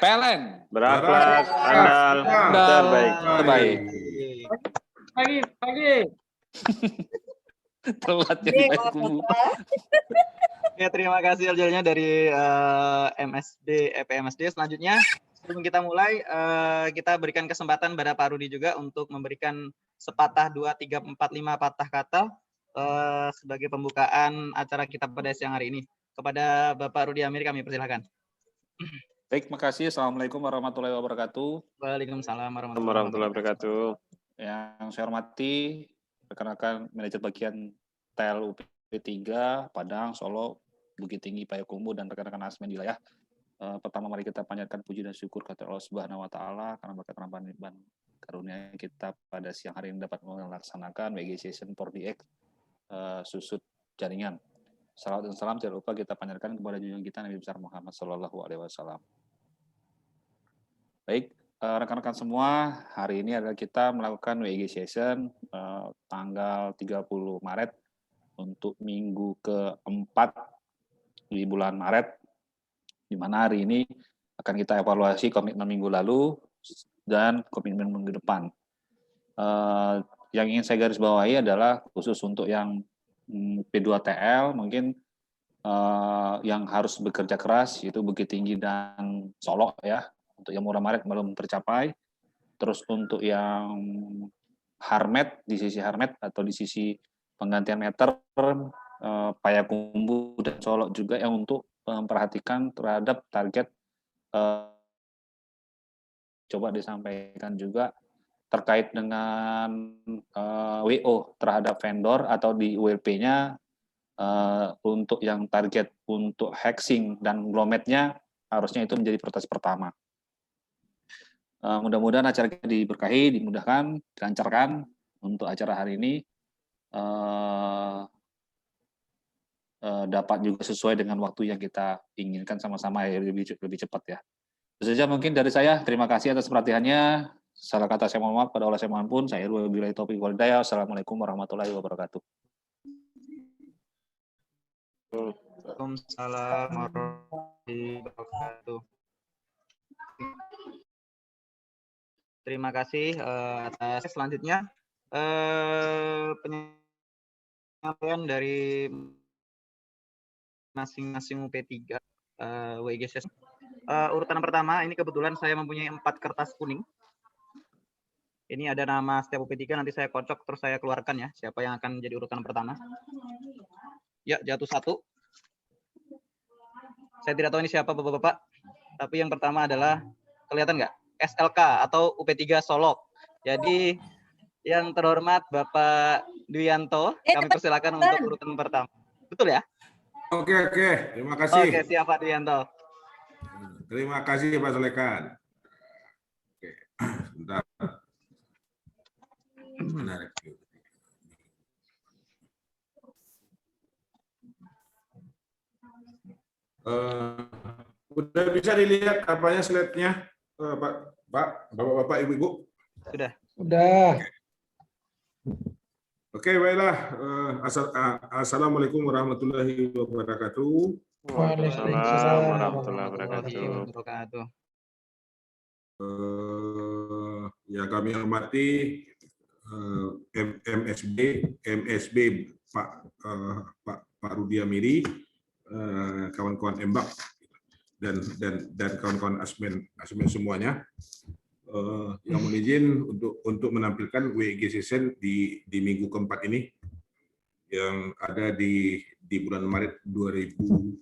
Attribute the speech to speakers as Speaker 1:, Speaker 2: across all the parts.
Speaker 1: PLN.
Speaker 2: Berakhlak, andal, terbaik.
Speaker 1: Terbaik.
Speaker 3: Pagi.
Speaker 1: Telat jadi baik kumbu.
Speaker 4: Ya, terima kasih ajalnya dari PMSD. Selanjutnya, sebelum kita mulai, kita berikan kesempatan pada Pak Rudi juga untuk memberikan sepatah, 2, 3, 4, 5 patah kata sebagai pembukaan acara kita pada siang hari ini. Kepada Bapak Rudi Amir kami persilahkan.
Speaker 1: Baik, makasih. Assalamualaikum warahmatullahi wabarakatuh.
Speaker 4: Waalaikumsalam
Speaker 2: Warahmatullahi wabarakatuh.
Speaker 1: Yang saya hormati rekan-rekan manajer bagian TEL UP3, Padang, Solo, Bukit Tinggi, Payakumbuh, dan rekan-rekan asmen di wilayah. Pertama mari kita panjatkan puji dan syukur kepada Allah Subhanahu wa taala karena berkat rahmat dan karunia kita pada siang hari ini dapat melaksanakan WG Session 4DX susut jaringan. Salawat dan salam tidak lupa kita panjatkan kepada junjungan kita Nabi besar Muhammad sallallahu alaihi wasallam. Baik, rekan-rekan semua, hari ini adalah kita melakukan WG Session tanggal 30 Maret untuk minggu keempat di bulan Maret, di mana hari ini akan kita evaluasi komitmen minggu lalu dan komitmen minggu depan. Yang ingin saya garis bawahi adalah khusus untuk yang P2TL mungkin yang harus bekerja keras yaitu Bukit Tinggi dan Solo ya. Untuk yang murah Maret belum tercapai. Terus untuk yang Harmet, di sisi Harmet atau di sisi penggantian meter, Payakumbuh dan Solo juga yang untuk memperhatikan terhadap target coba disampaikan juga terkait dengan WO terhadap vendor atau di ULP-nya untuk yang target untuk hexing dan glometnya harusnya itu menjadi prioritas pertama. Mudah-mudahan acara kita diberkahi, dimudahkan, dilancarkan untuk acara hari ini dapat juga sesuai dengan waktu yang kita inginkan sama-sama ya, lebih cepat ya. Itu saja mungkin dari saya. Terima kasih atas perhatiannya. Salah kata saya mohon maaf, pada Allah saya mohon ampun. Saya wabillahi taufiq wal hidayah. Assalamualaikum warahmatullahi wabarakatuh.
Speaker 4: Waalaikumsalam warahmatullahi wabarakatuh. Terima kasih atas selanjutnya penyampaian dari masing-masing UP3 WGS. Urutan pertama ini kebetulan saya mempunyai 4 kertas kuning. Ini ada nama setiap UP3, nanti saya kocok terus saya keluarkan ya siapa yang akan jadi urutan pertama. Ya, jatuh 1. Saya tidak tahu ini siapa Bapak-bapak. Tapi yang pertama adalah kelihatan nggak? SLK atau UP3 Solo. Jadi yang terhormat Bapak Duyanto, kami persilakan untuk urutan pertama. Betul ya?
Speaker 5: Oke. Terima kasih.
Speaker 4: Oke, siap Pak Duyanto.
Speaker 5: Terima kasih Pak Solekan. Oke, sebentar. Menarik. Udah bisa dilihat apanya slide-nya, Bapak-bapak, Ibu-ibu?
Speaker 3: Sudah.
Speaker 5: Oke, baiklah. Assalamualaikum warahmatullahi wabarakatuh.
Speaker 2: Waalaikumsalam warahmatullahi wabarakatuh.
Speaker 5: Ya kami hormati MSB Pak Rudi Amiri, kawan-kawan Embak dan kawan-kawan asmen semuanya. Yang mohon izin untuk menampilkan WG Session di minggu keempat ini yang ada di bulan Maret 2021.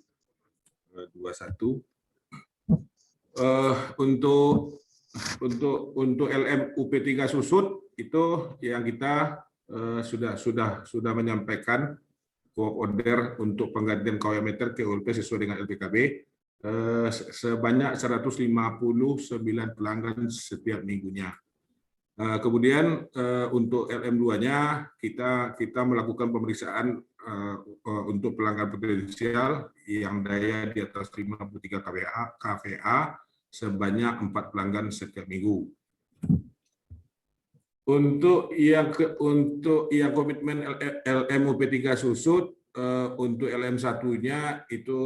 Speaker 5: Untuk LM UP3 Susut itu yang kita sudah menyampaikan order untuk penggantian kawah meter ke ULP sesuai dengan LPKB sebanyak 159 pelanggan setiap minggunya. Kemudian untuk LM2-nya kita melakukan pemeriksaan untuk pelanggan potensial yang daya di atas 53 kVA sebanyak 4 pelanggan setiap minggu. Untuk yang komitmen LM UP3 Susut untuk LM1-nya itu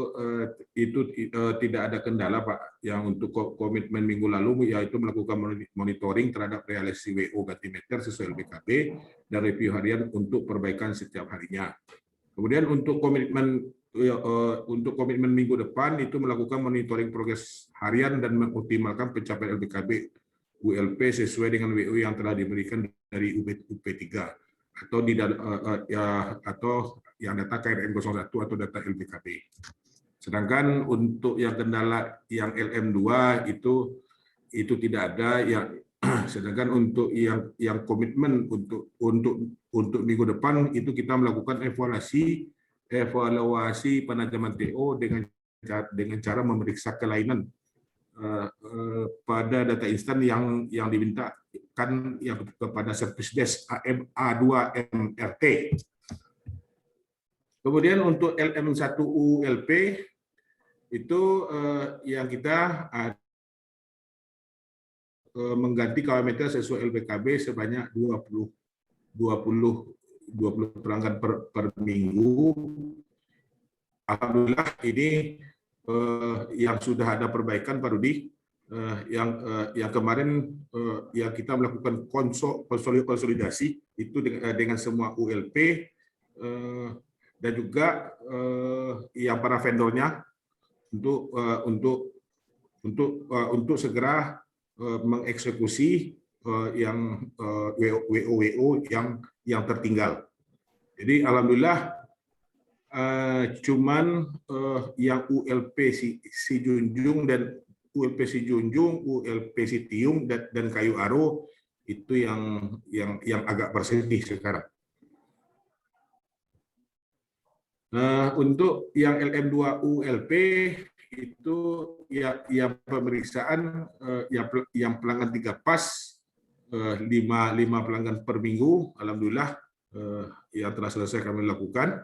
Speaker 5: tidak ada kendala, Pak. Yang untuk komitmen minggu lalu yaitu melakukan monitoring terhadap realisasi WO ganti meter sesuai LPKB dan review harian untuk perbaikan setiap harinya. Kemudian untuk komitmen minggu depan itu melakukan monitoring progres harian dan mengoptimalkan pencapaian LPKB ULP sesuai dengan WO yang telah diberikan dari UP3 atau yang data KRM 01 atau data LPKB. Sedangkan untuk yang kendala yang LM2 itu tidak ada yang sedangkan untuk yang komitmen untuk minggu depan itu kita melakukan evaluasi penajaman TO dengan cara memeriksa kelainan pada data instan yang dimintakan yang kepada service desk A2MRT. Kemudian untuk LM1ULP itu yang kita mengganti kawah meter sesuai LPKB sebanyak 20 pelanggan per minggu. Alhamdulillah ini yang sudah ada perbaikan, Pak Rudi. Yang kemarin yang kita melakukan konsolidasi itu dengan semua ULP dan juga yang para vendornya untuk segera mengeksekusi yang WO yang tertinggal. Jadi alhamdulillah cuman yang ULP si Junjung dan ULP si Junjung, ULP si Tiung dan Kayu Aro itu yang agak bersedih sekarang. Untuk yang LM2 ULP itu yang pemeriksaan yang pelanggan 3 pas 5 pelanggan per minggu, alhamdulillah yang telah selesai kami lakukan.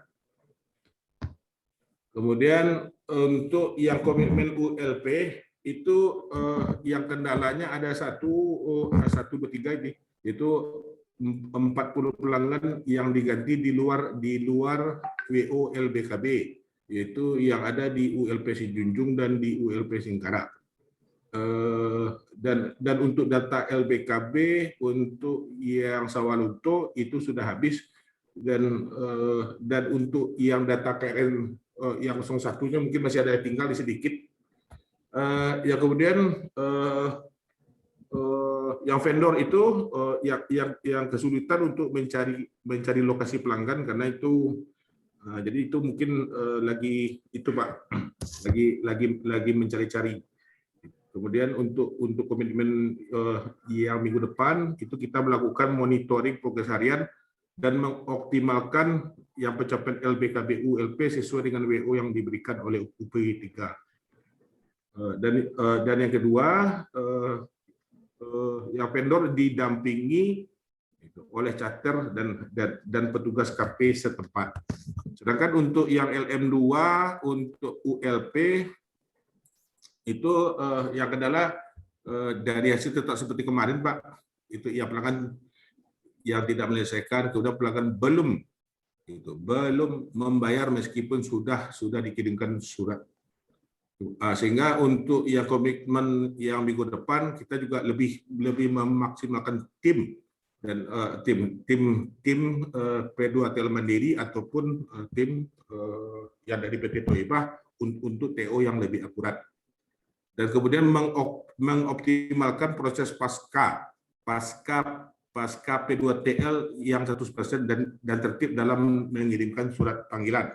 Speaker 5: Kemudian untuk yang komitmen ULP itu yang kendalanya ada satu bertiga ini, yaitu 40 pelanggan yang diganti di luar WO LBKB, yaitu yang ada di ULP si Junjung dan di ULP Singkara. Dan untuk data LBKB untuk yang Sawalunto itu sudah habis, dan untuk yang data KRN yang 01-nya mungkin masih ada yang tinggal di sedikit. Ya kemudian yang vendor itu yang kesulitan untuk mencari lokasi pelanggan karena itu jadi itu mungkin lagi itu Pak lagi mencari-cari. Kemudian untuk komitmen yang minggu depan itu kita melakukan monitoring progres harian dan mengoptimalkan yang pencapaian LBKB ULP sesuai dengan WO yang diberikan oleh UP3. Dan yang kedua, yang vendor didampingi oleh charter dan petugas KP setempat. Sedangkan untuk yang LM2 untuk ULP itu yang kendala dari hasil tetap seperti kemarin Pak, itu ya pelanggan yang tidak menyelesaikan, kemudian pelanggan belum membayar meskipun sudah dikirimkan surat. Sehingga untuk yang komitmen yang minggu depan kita juga lebih memaksimalkan tim dan tim P2TL Mandiri ataupun tim yang dari PT Toibah untuk TO yang lebih akurat. Dan kemudian mengoptimalkan proses pasca P2TL yang 100% dan tertib dalam mengirimkan surat panggilan.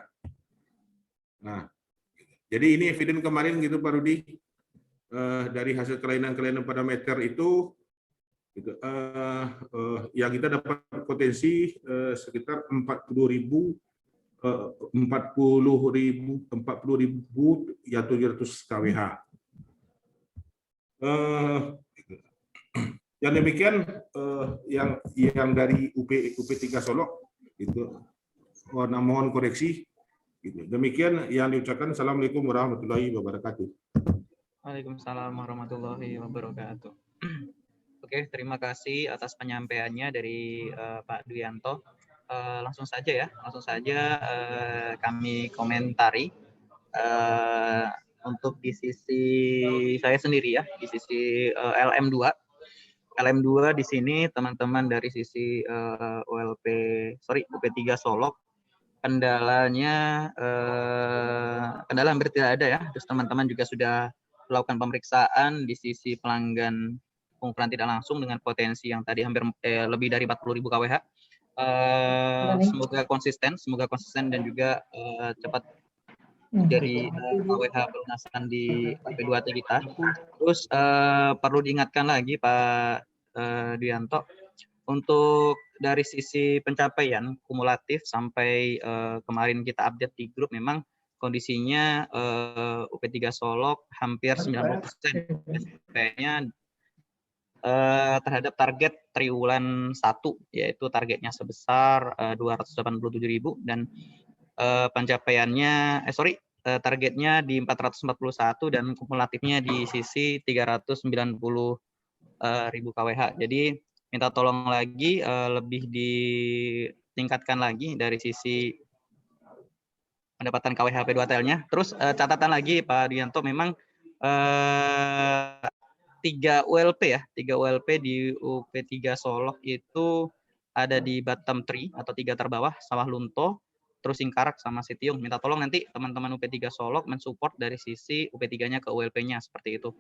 Speaker 5: Nah, jadi ini eviden kemarin gitu Pak Rudi, dari hasil kelainan pada meter itu yang kita dapat potensi sekitar 40.700 kWh. Yang demikian yang dari UP3 Solo itu mohon koreksi. Demikian yang diucapkan. Assalamualaikum warahmatullahi wabarakatuh.
Speaker 4: Waalaikumsalam warahmatullahi wabarakatuh. Oke, terima kasih atas penyampaiannya dari Pak Duyanto. langsung saja kami komentari untuk di sisi saya sendiri ya, di sisi LM2 di sini teman-teman dari sisi UP3 Solok kendalanya kendala hampir tidak ada ya. Terus teman-teman juga sudah melakukan pemeriksaan di sisi pelanggan pengumpulan tidak langsung dengan potensi yang tadi hampir lebih dari 40.000 kWh. Semoga konsisten dan juga cepat dari KWH pelunasan di UP2T kita. Terus perlu diingatkan lagi Pak Duyanto, untuk dari sisi pencapaian kumulatif sampai kemarin kita update di grup, memang kondisinya UP3 Solok hampir 90% pencapaiannya terhadap target triwulan 1, yaitu targetnya sebesar 287.000 dan pencapaiannya targetnya di 441 dan kumulatifnya di sisi 390.000 kWh. Jadi minta tolong lagi lebih ditingkatkan lagi dari sisi pendapatan KWH P2TL-nya. Terus catatan lagi Pak Duyanto, memang 3 ULP di UP3 Solok itu ada di bottom 3 atau 3 terbawah, Sawah Lunto, terus Singkarak sama Sitiung. Minta tolong nanti teman-teman UP3 Solok mensupport dari sisi UP3-nya ke ULP-nya seperti itu.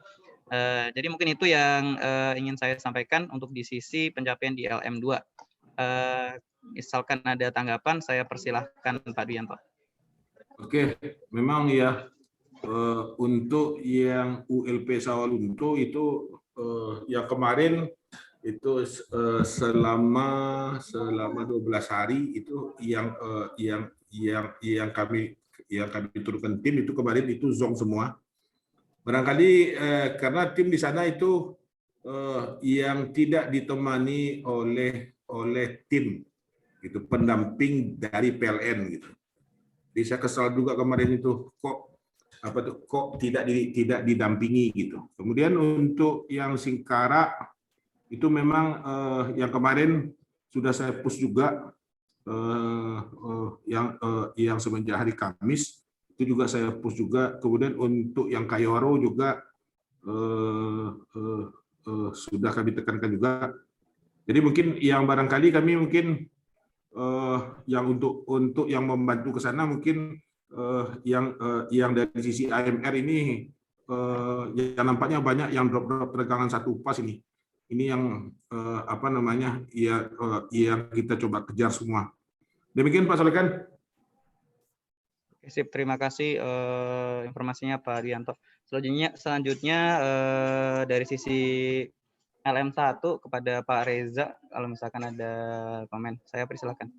Speaker 4: Jadi mungkin itu yang ingin saya sampaikan untuk di sisi pencapaian di LM2. Misalkan ada tanggapan, saya persilahkan Pak Duyanto.
Speaker 5: Oke, memang ya untuk yang ULP Sawah Lunto itu yang kemarin itu selama 12 hari itu yang kami turunkan tim itu kemarin itu zong semua. Barangkali karena tim di sana itu yang tidak ditemani oleh tim gitu, pendamping dari PLN gitu. Jadi saya kesal juga kemarin itu kok tidak didampingi gitu. Kemudian untuk yang Singkarak itu memang yang kemarin sudah saya push juga yang semenjak hari Kamis itu juga saya push juga. Kemudian untuk yang Kayoro juga sudah kami tekankan juga. Jadi mungkin yang barangkali kami mungkin yang untuk yang membantu ke sana mungkin yang dari sisi AMR ini yang nampaknya banyak yang drop tegangan 1 pas ini. Ini yang yang kita coba kejar semua. Demikian Pak Solekan.
Speaker 4: Sip, terima kasih informasinya Pak Duyanto. Selanjutnya dari sisi LM1 kepada Pak Reza, kalau misalkan ada komen, saya persilakan.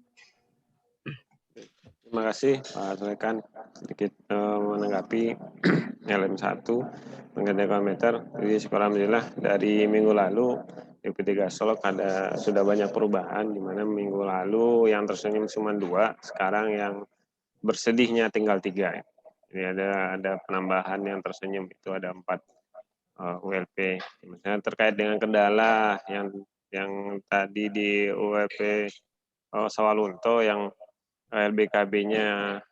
Speaker 2: Terima kasih Pak Solekan. Sedikit menanggapi LM1 mengenai komentar. Jadi alhamdulillah dari minggu lalu UP3 Solok sudah banyak perubahan, di mana minggu lalu yang tersenyum cuma 2, sekarang yang bersedihnya tinggal 3. Jadi ada penambahan yang tersenyum itu ada 4 ULP. Misalnya terkait dengan kendala yang tadi di ULP Sawah Lunto yang LBKB-nya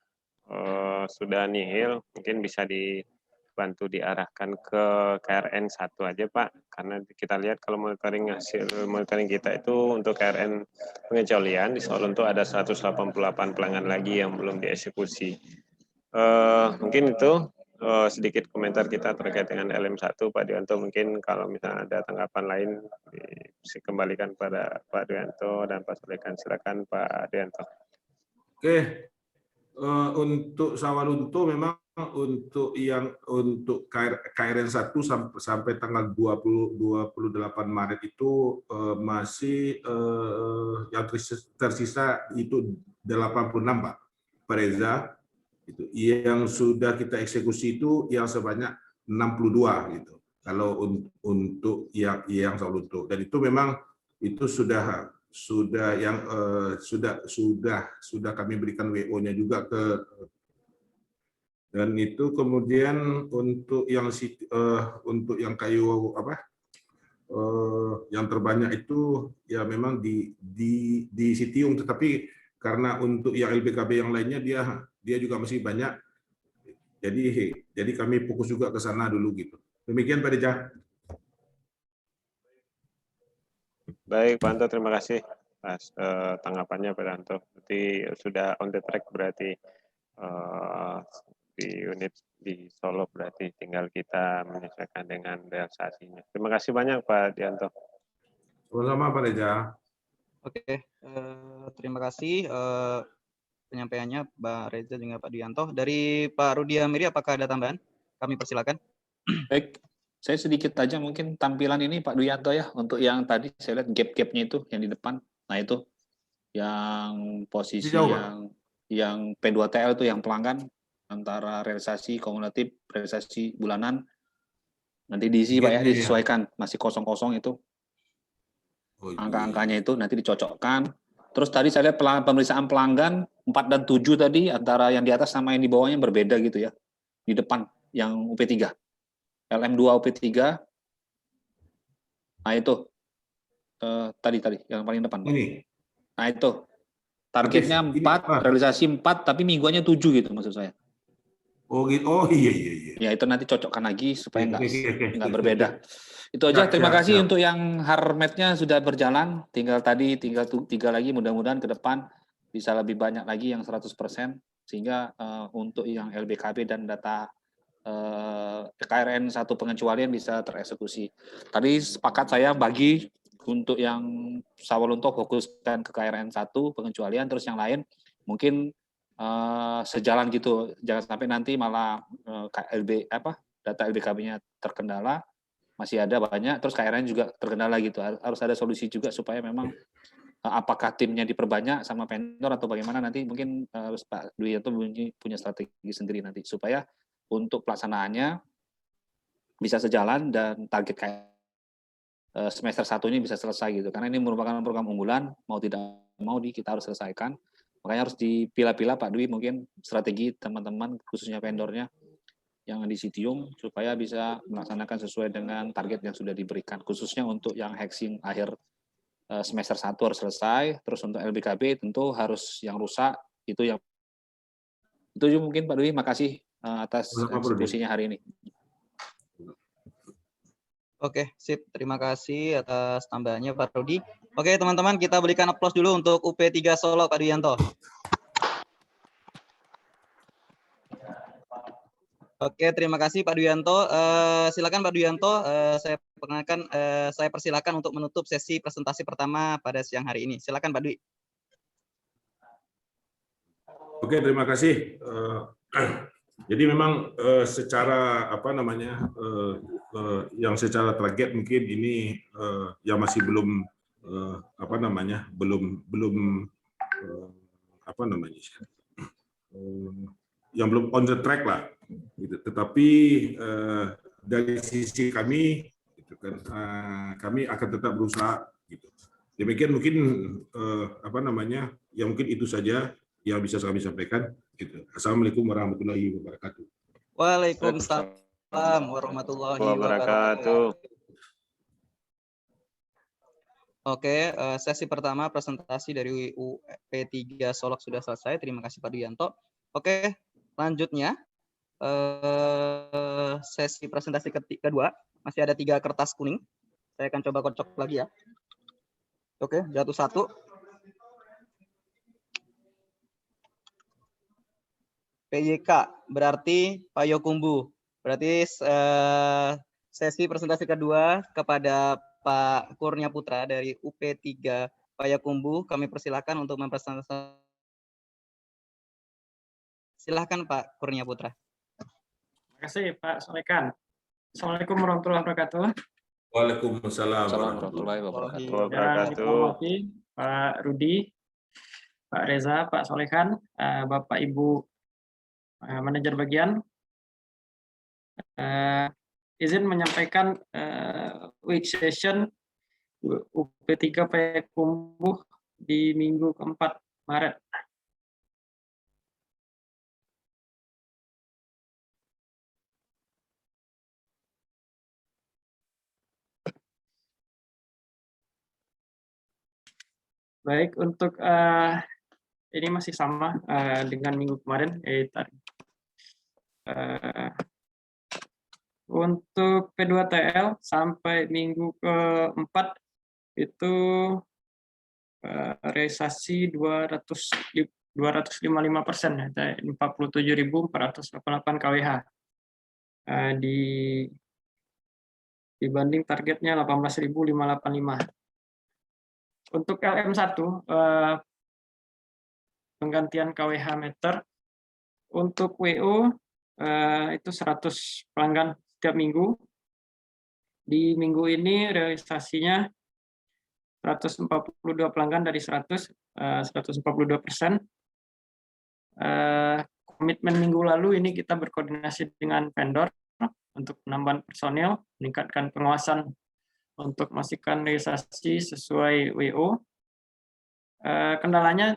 Speaker 2: sudah nihil, mungkin bisa dibantu diarahkan ke KRN 1 aja Pak, karena kita lihat kalau hasil monitoring kita itu untuk KRN pengecualian di Sawah Lunto ada 188 pelanggan lagi yang belum dieksekusi. Mungkin itu sedikit komentar kita terkait dengan LM1 Pak Duyanto. Mungkin kalau misalnya ada tanggapan lain dikembalikan pada Pak Duyanto dan Pak Solekan. Silakan Pak Duyanto.
Speaker 5: Oke, untuk Sawah Lunto memang untuk KRN 1 sampai tanggal 28 Maret itu masih yang tersisa itu 86 Pak Reza. Itu yang sudah kita eksekusi itu yang sebanyak 62 gitu. Kalau untuk yang Sawah Lunto, dan itu memang itu sudah kami berikan WO-nya juga dan itu kemudian untuk yang kayu yang terbanyak itu ya memang di Sitiung, tetapi karena untuk yang LPKB yang lainnya dia juga masih banyak. Jadi kami fokus juga ke sana dulu gitu. Demikian Pak Deja.
Speaker 2: Baik, Pak Anto, terima kasih atas tanggapannya Pak Anto. Berarti sudah on the track berarti di unit di Solo berarti tinggal kita menyesuaikan dengan realisasinya. Terima kasih banyak Pak Dianto.
Speaker 5: Sama-sama Pak Deja.
Speaker 4: Oke, terima kasih penyampaiannya Pak Reza dan Pak Dianto. Dari Pak Rudi Amiri, apakah ada tambahan? Kami persilakan.
Speaker 1: Baik, saya sedikit aja mungkin tampilan ini Pak Duyanto ya, untuk yang tadi saya lihat gap-gapnya itu yang di depan. Nah itu yang posisi
Speaker 5: Jauh, Pak.
Speaker 1: yang P2TL itu yang pelanggan antara realisasi kumulatif, realisasi bulanan. Nanti diisi Pak ya,
Speaker 5: Gapnya ya.
Speaker 1: disesuaikan, masih kosong-kosong itu.
Speaker 5: Oh,
Speaker 1: Angka-angkanya itu nanti dicocokkan. Terus tadi saya lihat pemeriksaan pelanggan 4 dan 7 tadi antara yang di atas sama yang di bawahnya berbeda gitu ya. Di depan yang UP3. LM2 UP3. Nah itu tadi yang paling depan, Pak.
Speaker 5: Ini.
Speaker 1: Nah itu targetnya 4, realisasi 4 tapi mingguannya 7 gitu maksud saya.
Speaker 5: Oh gitu. Oh iya.
Speaker 1: Ya itu nanti cocokkan lagi supaya nggak
Speaker 5: Oke.
Speaker 1: berbeda. Itu aja. Terima
Speaker 5: Siap.
Speaker 1: kasih untuk yang harmetnya sudah berjalan. Tinggal 3 lagi. Mudah-mudahan ke depan bisa lebih banyak lagi yang 100%. Sehingga untuk yang LBKB dan data KRN 1 pengecualian bisa tereksekusi. Tadi sepakat saya bagi untuk yang Sawalunto fokuskan ke KRN 1 pengecualian, terus yang lain mungkin sejalan gitu, jangan sampai nanti malah data LBKB-nya terkendala, masih ada banyak, terus KRN juga terkendala gitu. Harus ada solusi juga supaya memang apakah timnya diperbanyak sama vendor atau bagaimana, nanti mungkin Pak Dwi itu punya strategi sendiri nanti supaya untuk pelaksanaannya bisa sejalan dan target semester 1 ini bisa selesai gitu. Karena ini merupakan program unggulan, mau tidak mau kita harus selesaikan. Makanya harus dipilah-pilah Pak Dwi mungkin strategi teman-teman khususnya vendornya yang di Citium supaya bisa melaksanakan sesuai dengan target yang sudah diberikan, khususnya untuk yang hexing akhir semester 1 harus selesai. Terus untuk LBKB tentu harus yang rusak itu mungkin Pak Dwi. Makasih atas eksekusinya hari ini.
Speaker 4: Oke, sip. Terima kasih atas tambahannya Pak Rudi. Oke, teman-teman, kita berikan aplaus dulu untuk UP3 Solo Pak Duyanto. Oke, terima kasih Pak Duyanto. Silakan Pak Duyanto, saya persilakan untuk menutup sesi presentasi pertama pada siang hari ini. Silakan Pak Dwi.
Speaker 5: Oke, terima kasih. Jadi memang secara yang secara target mungkin ini yang masih belum yang belum on the track lah. Gitu. Tetapi dari sisi kami, gitu kan, kami akan tetap berusaha. Gitu. Demikian mungkin ya mungkin itu saja yang bisa kami sampaikan. Gitu. Assalamualaikum warahmatullahi wabarakatuh.
Speaker 4: Waalaikumsalam warahmatullahi wabarakatuh. Oke, sesi pertama presentasi dari UP3 Solok sudah selesai. Terima kasih Pak Duyanto. Oke, lanjutnya sesi presentasi kedua. Masih ada 3 kertas kuning. Saya akan coba kocok lagi ya. Oke, jatuh 1. PYK berarti Payokumbu. Berarti sesi presentasi kedua kepada Pak Kurnia Putra dari UP3 Payakumbu. Kami persilakan untuk mempresentasikan. Silakan Pak Kurnia Putra.
Speaker 3: Terima kasih Pak Solekan. Assalamualaikum warahmatullahi wabarakatuh.
Speaker 5: Waalaikumsalam
Speaker 1: warahmatullahi wabarakatuh.
Speaker 3: Yang dihormati Pak Rudi, Pak Reza, Pak Solekan, Bapak Ibu manajer bagian, izin menyampaikan week session UP3 Payakumbuh di minggu keempat Maret. Baik, untuk ini masih sama dengan minggu kemarin, untuk P2TL sampai minggu keempat itu realisasi 255%, 47.488 kWh dibanding targetnya 18.585. Untuk LM1 penggantian kWh meter untuk WO itu 100 pelanggan setiap minggu. Di minggu ini realisasinya 142 pelanggan dari 100, 142%. Komitmen minggu lalu ini kita berkoordinasi dengan vendor untuk penambahan personil, meningkatkan pengawasan untuk memastikan realisasi sesuai WO. Kendalanya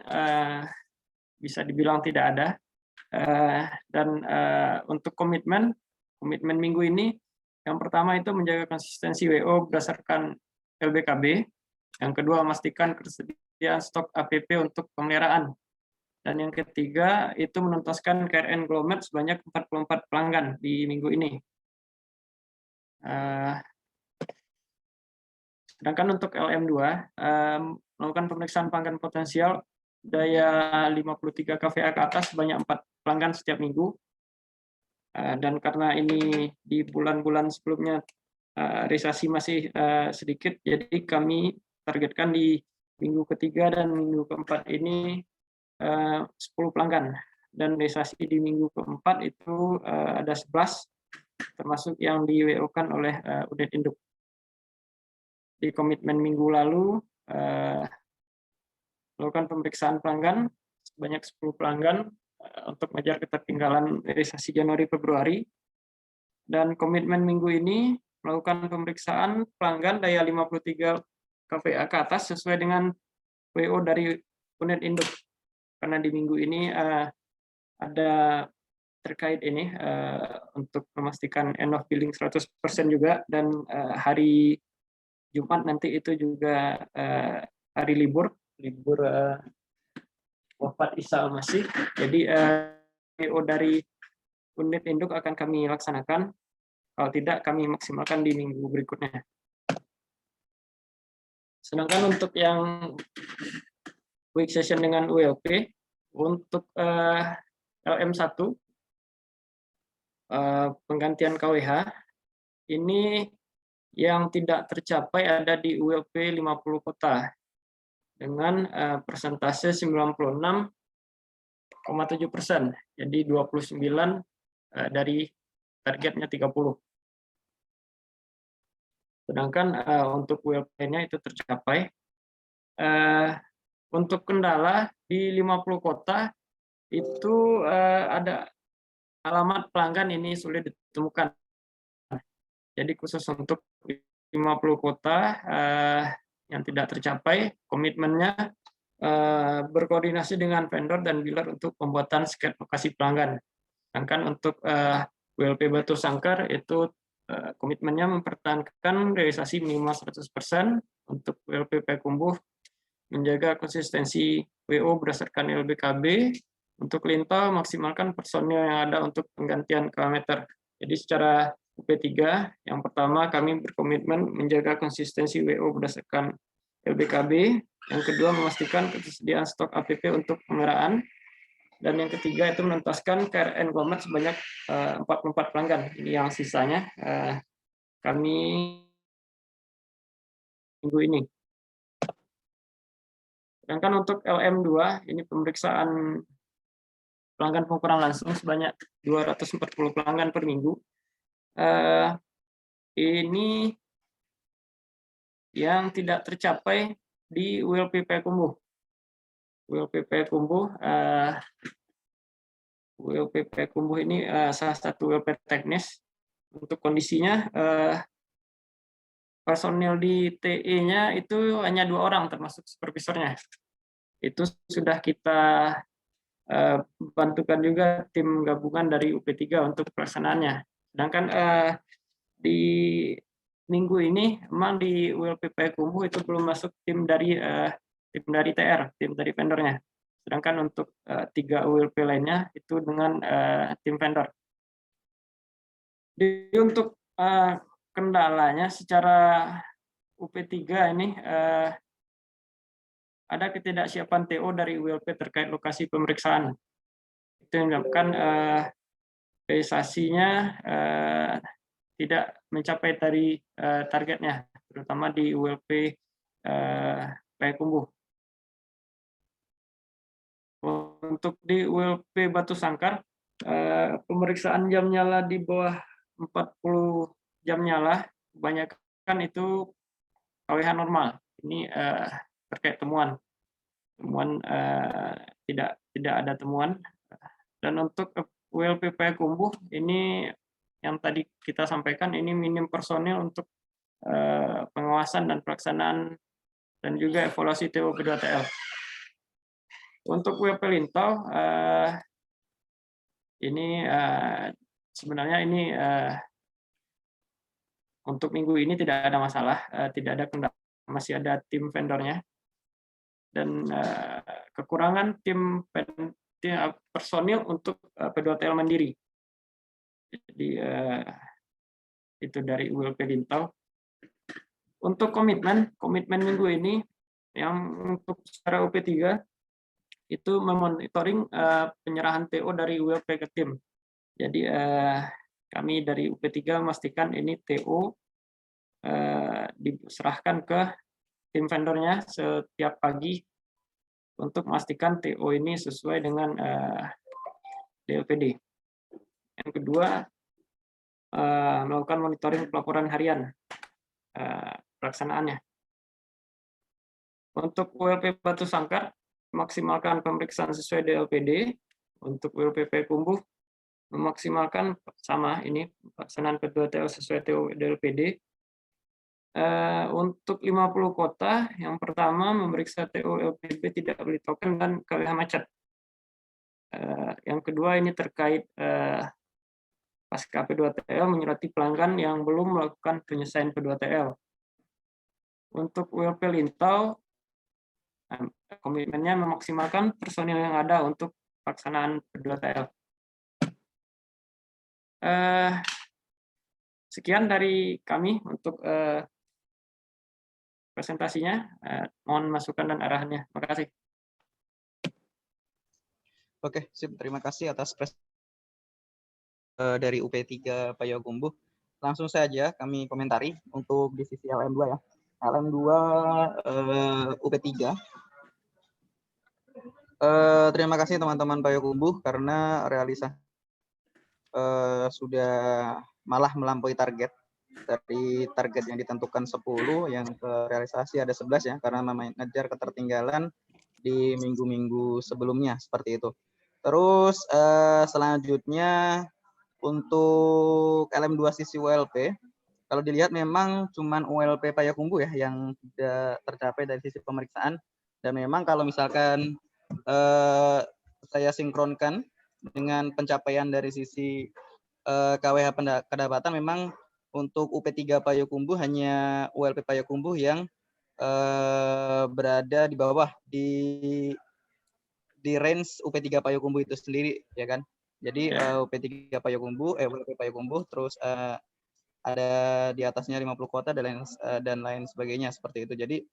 Speaker 3: bisa dibilang tidak ada. Dan untuk komitmen minggu ini, yang pertama itu menjaga konsistensi WO berdasarkan LBKB, yang kedua memastikan ketersediaan stok APP untuk pemeliharaan, dan yang ketiga itu menuntaskan KRN Glomet sebanyak 44 pelanggan di minggu ini. Sedangkan untuk LM2 melakukan pemeriksaan pelanggan potensial daya 53 kVA ke atas sebanyak 4 pelanggan setiap minggu. Dan karena ini di bulan-bulan sebelumnya realisasi masih sedikit, jadi kami targetkan di minggu ketiga dan minggu keempat ini 10 pelanggan. Dan realisasi di minggu keempat itu ada 11, termasuk yang di WO-kan oleh unit induk. Di komitmen minggu lalu melakukan pemeriksaan pelanggan sebanyak 10 pelanggan untuk mengejar ketertinggalan realisasi Januari-Februari. Dan komitmen minggu ini melakukan pemeriksaan pelanggan daya 53 kVA ke atas sesuai dengan WO dari unit induk. Karena di minggu ini ada terkait ini untuk memastikan end of billing 100% juga, dan hari Jumat nanti itu juga hari libur wafat Isa Al-Masih. Jadi WO dari unit induk akan kami laksanakan, kalau tidak kami maksimalkan di minggu berikutnya. Sedangkan untuk yang week session dengan ULP, untuk LM1 penggantian KWH ini yang tidak tercapai ada di ULP 50 kota dengan persentase 96,7%, jadi 29 dari targetnya 30. Sedangkan untuk ULP-nya itu tercapai. Untuk kendala di 50 kota itu ada alamat pelanggan ini sulit ditemukan. Jadi khusus untuk 50 kota yang tidak tercapai, komitmennya berkoordinasi dengan vendor dan dealer untuk pembuatan sket lokasi pelanggan. Sedangkan untuk WLP Batu Sangkar itu komitmennya mempertahankan realisasi minimal 100%. Untuk WLP Payakumbuh menjaga konsistensi WO berdasarkan LBKB. Untuk Linta maksimalkan personil yang ada untuk penggantian parameter. Jadi secara UP3 yang pertama kami berkomitmen menjaga konsistensi WO berdasarkan LBKB. Yang kedua memastikan ketersediaan stok APP untuk pemeliharaan. Dan yang ketiga itu menuntaskan KRN Glomet sebanyak 44 pelanggan. Ini yang sisanya kami minggu ini. Sedangkan untuk LM2 ini pemeriksaan pelanggan pengukuran langsung sebanyak 240 pelanggan per minggu. Ini yang tidak tercapai di ULP Payakumbuh. ULP Payakumbuh ini salah satu ULP teknis. Untuk kondisinya personil di TE-nya itu hanya 2 orang termasuk supervisornya. Itu sudah kita bantukan juga tim gabungan dari UP3 untuk pelaksanaannya. Sedangkan di minggu ini memang di ULP Payakumbuh itu belum masuk tim dari TR, tim dari vendornya. Sedangkan untuk 3 ULP lainnya itu dengan tim vendor. Jadi untuk kendalanya secara UP3 ini ada ketidaksiapan TO dari ULP terkait lokasi pemeriksaan. Itu yang menyebabkan realisasinya tidak mencapai dari targetnya, terutama di ULP Payakumbuh. Untuk di ULP Batu Sangkar, pemeriksaan jam nyala di bawah 40 jam nyala, kebanyakan itu KWH normal. Ini terkait temuan tidak ada temuan. Dan untuk ULP Payakumbuh ini yang tadi kita sampaikan, ini minim personil untuk pengawasan dan pelaksanaan dan juga evaluasi TO P2TL. Untuk ULP Lintau ini sebenarnya ini untuk minggu ini tidak ada masalah, tidak ada kendala, masih ada tim vendornya. Dan kekurangan tim personil untuk P2TL mandiri. Jadi itu dari ULP Lintau. Untuk komitmen minggu ini yang untuk secara UP3 itu memonitoring penyerahan TO dari ULP ke tim. Jadi kami dari UP3 memastikan ini TO diserahkan ke tim vendornya setiap pagi untuk memastikan TO ini sesuai dengan DLPD. Yang kedua, melakukan monitoring pelaporan harian pelaksanaannya. Untuk ULP Batu Sangkar, memaksimalkan pemeriksaan sesuai DLPD. Untuk ULP Payakumbuh, memaksimalkan sama ini pelaksanaan P2TL sesuai TO DLPD. Untuk 50 kota, yang pertama memeriksa TO LPB tidak beli token dan KWH macet. Yang kedua ini terkait pasca P2TL menyurati pelanggan yang belum melakukan penyelesaian P2TL. Untuk ULP Lintau, komitmennya memaksimalkan personil yang ada untuk pelaksanaan P2TL. Sekian dari kami untuk presentasinya. Mohon masukan dan arahannya. Terima kasih.
Speaker 4: Oke, sip. Terima kasih atas dari UP3 Payakumbuh. Langsung saja kami komentari untuk di sisi LM2 ya. LM2 UP3. Terima kasih teman-teman Payakumbuh karena realisasi sudah malah melampaui target. Dari target yang ditentukan 10, yang ke realisasi ada 11 ya, karena mengejar ketertinggalan di minggu-minggu sebelumnya, seperti itu. Terus selanjutnya untuk LM2 sisi ULP, kalau dilihat memang cuman ULP Payakumbuh ya yang tidak tercapai dari sisi pemeriksaan. Dan memang kalau misalkan saya sinkronkan dengan pencapaian dari sisi KWH kedapatan, memang untuk UP3 Payakumbuh hanya ULP Payakumbuh yang berada di bawah di range UP3 Payakumbuh itu sendiri ya kan. Jadi UP3 Payakumbuh ULP Payakumbuh terus ada di atasnya 50 kota dan lain sebagainya seperti itu. Jadi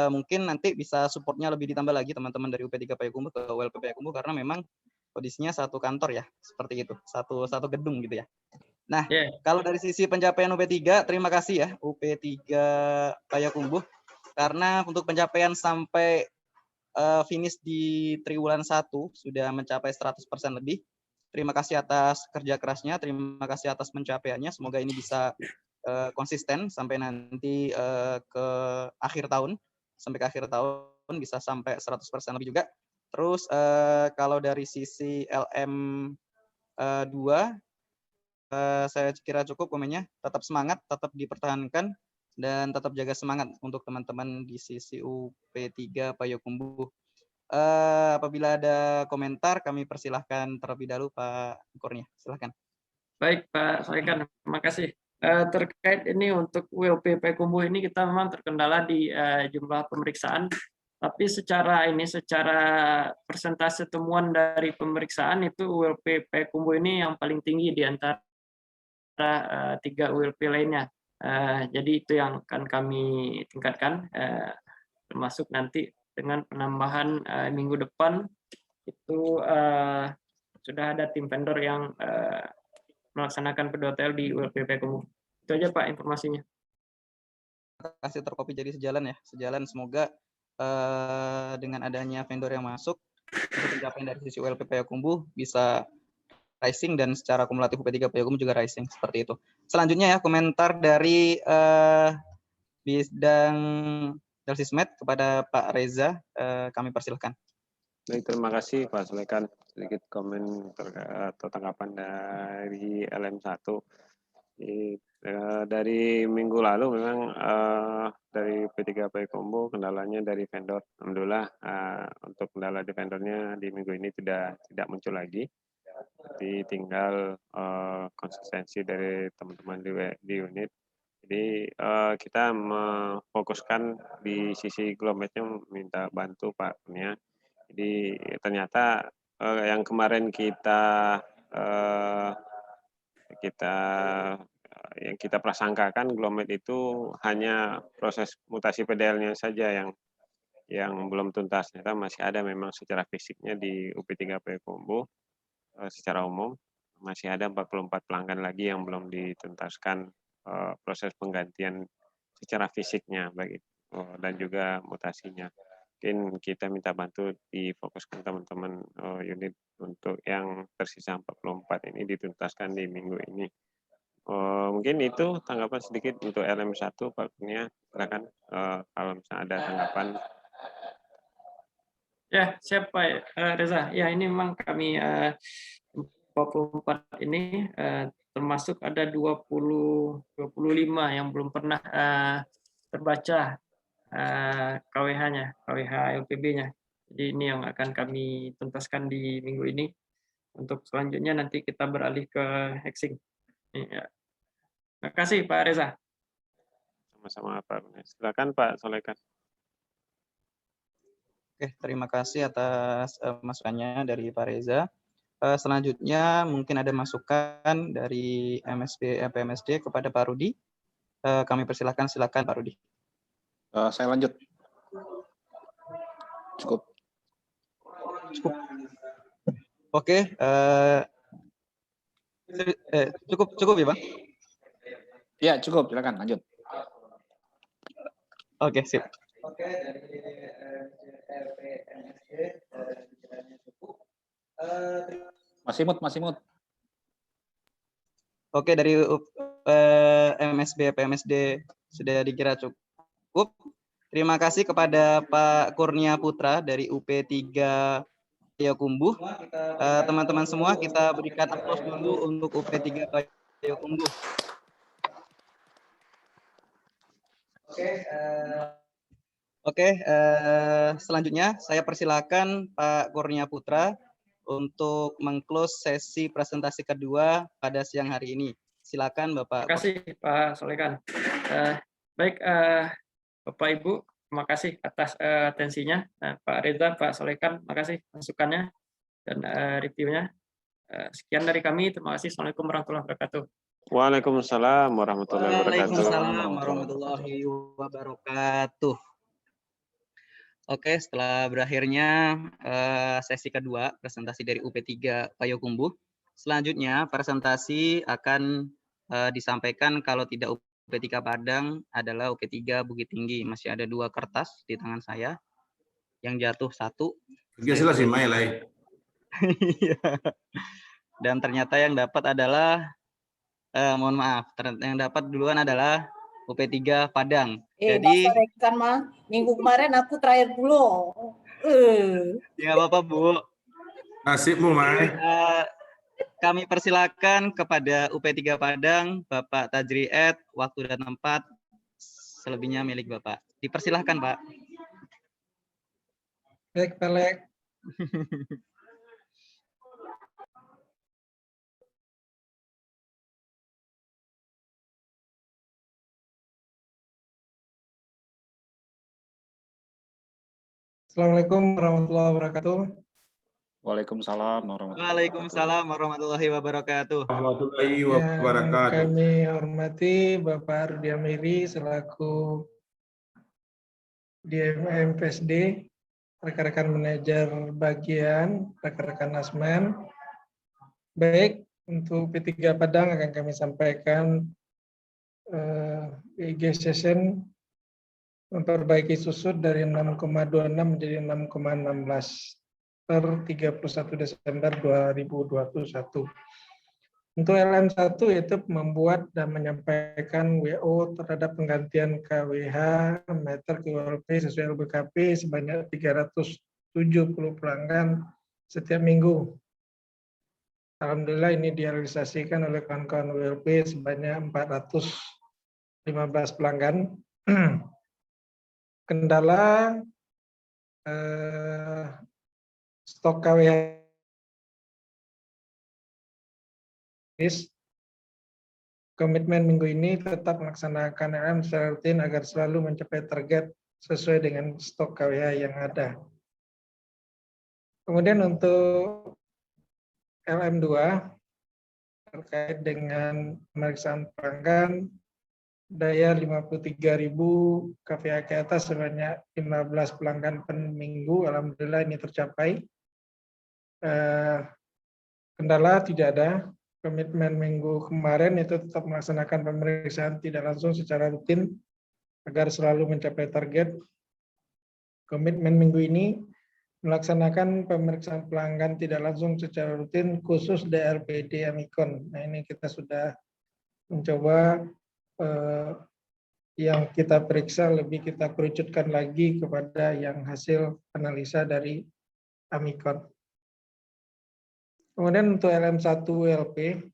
Speaker 4: mungkin nanti bisa supportnya lebih ditambah lagi teman-teman dari UP3 Payakumbuh ke ULP Payakumbuh karena memang kondisinya satu kantor ya, seperti itu, satu gedung gitu ya. Nah, kalau dari sisi pencapaian UP3, terima kasih ya UP3 Payakumbuh karena untuk pencapaian sampai finish di triwulan 1 sudah mencapai 100% lebih. Terima kasih atas kerja kerasnya, terima kasih atas pencapaiannya. Semoga ini bisa konsisten sampai nanti ke akhir tahun, bisa sampai 100% lebih juga. Terus kalau dari sisi LM2, saya kira cukup komennya. Tetap semangat, tetap dipertahankan, dan tetap jaga semangat untuk teman-teman di sisi UP3 Payakumbuh. Apabila ada komentar, kami persilahkan terlebih dahulu Pak Kurnia. Silahkan.
Speaker 3: Baik Pak Saikan, terima kasih. Terkait ini untuk ULP Payakumbuh ini kita memang terkendala di jumlah pemeriksaan Tapi secara persentase temuan dari pemeriksaan itu ULP Payakumbuh ini yang paling tinggi di antara 3 ULP lainnya. Jadi itu yang akan kami tingkatkan, termasuk nanti dengan penambahan minggu depan itu sudah ada tim vendor yang melaksanakan P2TL di ULP Payakumbuh. Itu aja Pak informasinya.
Speaker 4: Kasih terkopi jadi sejalan. Semoga dengan adanya vendor yang masuk, untuk pencapaian dari sisi ULP Payakumbuh bisa rising dan secara kumulatif UP3 Payakumbuh juga rising seperti itu. Selanjutnya ya komentar dari bidang Delsismed kepada Pak Reza, kami persilahkan.
Speaker 2: Baik, terima kasih Pak Solekan. Sedikit komen atau tanggapan dari LM1. Dari minggu lalu memang dari P3 Payakumbuh kendalanya dari vendor. Alhamdulillah untuk kendala di vendornya di minggu ini tidak muncul lagi. Jadi tinggal konsistensi dari teman-teman di unit. Jadi kita memfokuskan di sisi Glometnya minta bantu Pak Kurnia. Jadi ternyata yang kemarin yang kita prasangkakan Glomet itu hanya proses mutasi PDL-nya saja yang belum tuntas. Ternyata masih ada memang secara fisiknya di UP3 Payakumbuh secara umum masih ada 44 pelanggan lagi yang belum dituntaskan proses penggantian secara fisiknya baik dan juga mutasinya. Mungkin kita minta bantu difokuskan teman-teman unit untuk yang tersisa 44 ini dituntaskan di minggu ini. Mungkin itu tanggapan sedikit untuk LM1 Pak Kurnia. Silakan kalau misalnya ada tanggapan.
Speaker 3: Ya, siap Pak Reza. Ya, ini memang kami 44 ini termasuk ada 25 yang belum pernah terbaca KWH-nya, KWH LPB-nya. Jadi ini yang akan kami tuntaskan di minggu ini. Untuk selanjutnya nanti kita beralih ke hexing. Ya. Terima kasih Pak Reza.
Speaker 2: Sama-sama Pak Kurnia. Silakan Pak Solekan.
Speaker 4: Oke, terima kasih atas masukannya dari Pak Reza. Selanjutnya mungkin ada masukan dari PMSD kepada Pak Rudi. Kami persilahkan, silakan Pak Rudi.
Speaker 1: Saya lanjut. Cukup.
Speaker 4: Oke, cukup ya Bang?
Speaker 1: Ya, cukup. Silakan lanjut.
Speaker 4: Oke, sip.
Speaker 6: Oke, dari PMSD bicaranya cukup.
Speaker 1: Masih mut.
Speaker 4: Oke, dari PMSD sudah dikira cukup. Terima kasih kepada Pak Kurnia Putra dari UP3 Payakumbuh. Teman-teman semua kita berikan aplaus dulu untuk UP3 Payakumbuh. Oke, selanjutnya saya persilakan Pak Kurnia Putra untuk meng-close sesi presentasi kedua pada siang hari ini. Silakan Bapak.
Speaker 3: Terima kasih Pak Solekan. Baik Bapak Ibu, terima kasih atas atensinya. Pak Reza, Pak Solekan, terima kasih masukannya dan reviewnya. Sekian dari kami. Terima kasih. Assalamualaikum warahmatullahi wabarakatuh.
Speaker 2: Waalaikumsalam warahmatullahi wabarakatuh.
Speaker 4: Waalaikumsalam warahmatullahi wabarakatuh. Oke, setelah berakhirnya sesi kedua presentasi dari UP3 Payakumbuh, selanjutnya presentasi akan disampaikan kalau tidak UP3 Padang adalah UP3 Bukit Tinggi. Masih ada 2 kertas di tangan saya, yang jatuh 1.
Speaker 5: Jelas Mailai.
Speaker 4: Dan ternyata yang dapat adalah mohon maaf, yang dapat duluan adalah UP3 Padang. Jadi
Speaker 6: kan mah minggu kemarin aku terakhir dulu.
Speaker 4: Ya Bapak Bu.
Speaker 5: Nasibmu, Mai.
Speaker 4: Kami persilakan kepada UP3 Padang, Bapak Tajri Ed, waktu dan tempat selebihnya milik Bapak. Dipersilahkan Pak.
Speaker 6: Baik, Pelek. Assalamualaikum warahmatullahi wabarakatuh.
Speaker 1: Waalaikumsalam warahmatullahi wabarakatuh.
Speaker 4: Waalaikumsalam warahmatullahi wabarakatuh.
Speaker 5: Warahmatullahi
Speaker 6: Yang
Speaker 5: wabarakatuh.
Speaker 6: kami hormati Bapak Rudi Amiri selaku DMM PSD, rekan-rekan manajer bagian, rekan-rekan Asmen. Baik, untuk P3 Padang akan kami sampaikan IG session memperbaiki susut dari 6,26 menjadi 6,16 per 31 Desember 2021. Untuk LM1 itu membuat dan menyampaikan WO terhadap penggantian KWH meter QLP sesuai LBKP sebanyak 370 pelanggan setiap minggu. Alhamdulillah ini direalisasikan oleh kawan-kawan WLP sebanyak 415 pelanggan. Kendala stok KWH komitmen minggu ini tetap melaksanakan LM secara rutin agar selalu mencapai target sesuai dengan stok KWH yang ada. Kemudian untuk LM2 terkait dengan pemeriksaan pelanggan daya 53.000 KVA ke atas sebanyak 15 pelanggan per minggu. Alhamdulillah ini tercapai. Kendala tidak ada. Komitmen minggu kemarin itu tetap melaksanakan pemeriksaan tidak langsung secara rutin agar selalu mencapai target. Komitmen minggu ini melaksanakan pemeriksaan pelanggan tidak langsung secara rutin khusus DRPD Amikon. Nah ini kita sudah mencoba yang kita periksa lebih kita kerucutkan lagi kepada yang hasil analisa dari Amikon. Kemudian untuk LM1 WLP,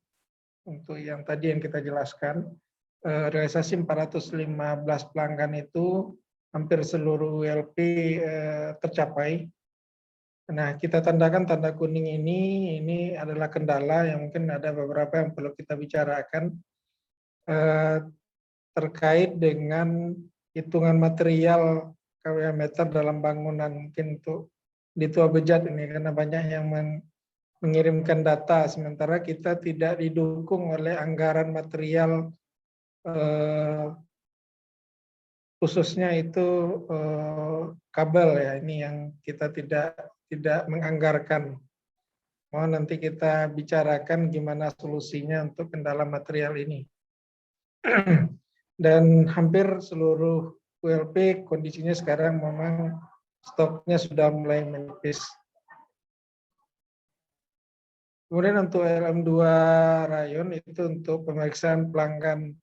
Speaker 6: untuk yang tadi yang kita jelaskan, realisasi 415 pelanggan itu hampir seluruh WLP tercapai. Nah, kita tandakan tanda kuning ini adalah kendala yang mungkin ada beberapa yang perlu kita bicarakan terkait dengan hitungan material KWH meter dalam bangunan, mungkin untuk di Tua Bejat ini karena banyak yang mengirimkan data sementara kita tidak didukung oleh anggaran material khususnya itu kabel ya, ini yang kita tidak menganggarkan. Mohon nanti kita bicarakan gimana solusinya untuk kendala material ini. Dan hampir seluruh WLP kondisinya sekarang memang stoknya sudah mulai menipis. Kemudian untuk LM2 rayon itu untuk pemeriksaan pelanggan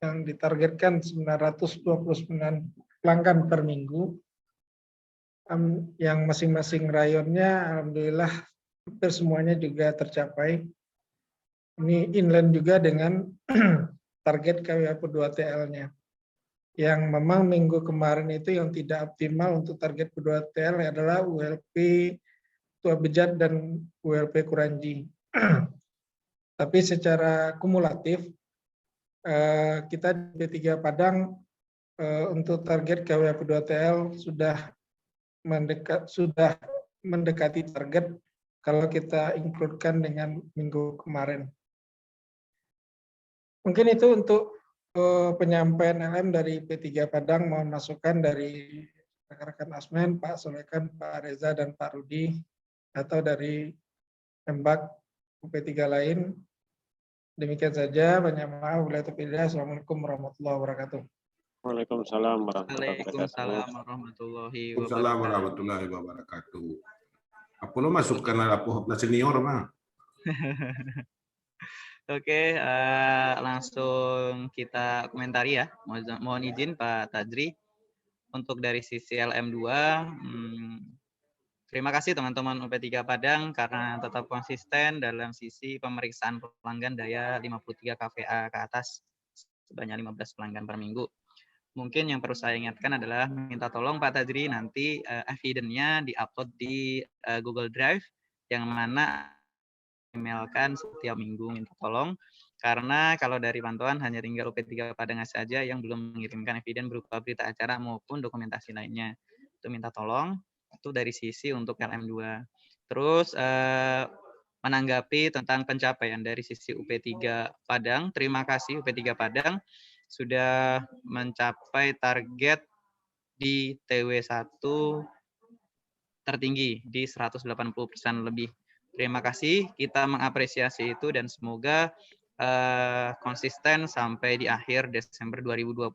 Speaker 6: yang ditargetkan 929 pelanggan per minggu. Yang masing-masing rayonnya alhamdulillah hampir semuanya juga tercapai. Ini inline juga dengan target KWH per 2TL-nya. Yang memang minggu kemarin itu yang tidak optimal untuk target per 2TL adalah ULP Tua Bejat dan ULP Kuranji. Tapi secara kumulatif kita di P3 Padang untuk target KWH per 2TL sudah mendekati target kalau kita include-kan dengan minggu kemarin. Mungkin itu untuk penyampaian LM dari P3 Padang. Mohon masukan dari rekan-rekan Asmen, Pak Solekan, Pak Reza, dan Pak Rudi, atau dari Embak P3 lain. Demikian saja. Banyak maaf. Assalamualaikum warahmatullahi wabarakatuh.
Speaker 2: Waalaikumsalam warahmatullahi
Speaker 4: Waalaikumsalam
Speaker 2: wabarakatuh.
Speaker 4: warahmatullahi
Speaker 5: Waalaikumsalam warahmatullahi wabarakatuh. Apa lo masukkan aku senior mah?
Speaker 4: Oke, langsung kita komentari ya. Mohon izin Pak Tadri. Untuk dari sisi LM2, terima kasih teman-teman UP3 Padang karena tetap konsisten dalam sisi pemeriksaan pelanggan daya 53 KVA ke atas sebanyak 15 pelanggan per minggu. Mungkin yang perlu saya ingatkan adalah minta tolong Pak Tadri nanti evidence-nya di-upload di Google Drive yang mana emailkan setiap minggu, minta tolong. Karena kalau dari pantauan hanya tinggal UP3 Padang saja yang belum mengirimkan evidence berupa berita acara maupun dokumentasi lainnya. itu minta tolong itu dari sisi untuk LM2. Terus menanggapi tentang pencapaian dari sisi UP3 Padang, terima kasih UP3 Padang sudah mencapai target di TW1 tertinggi di 180% lebih. Terima kasih, kita mengapresiasi itu dan semoga konsisten sampai di akhir Desember 2021.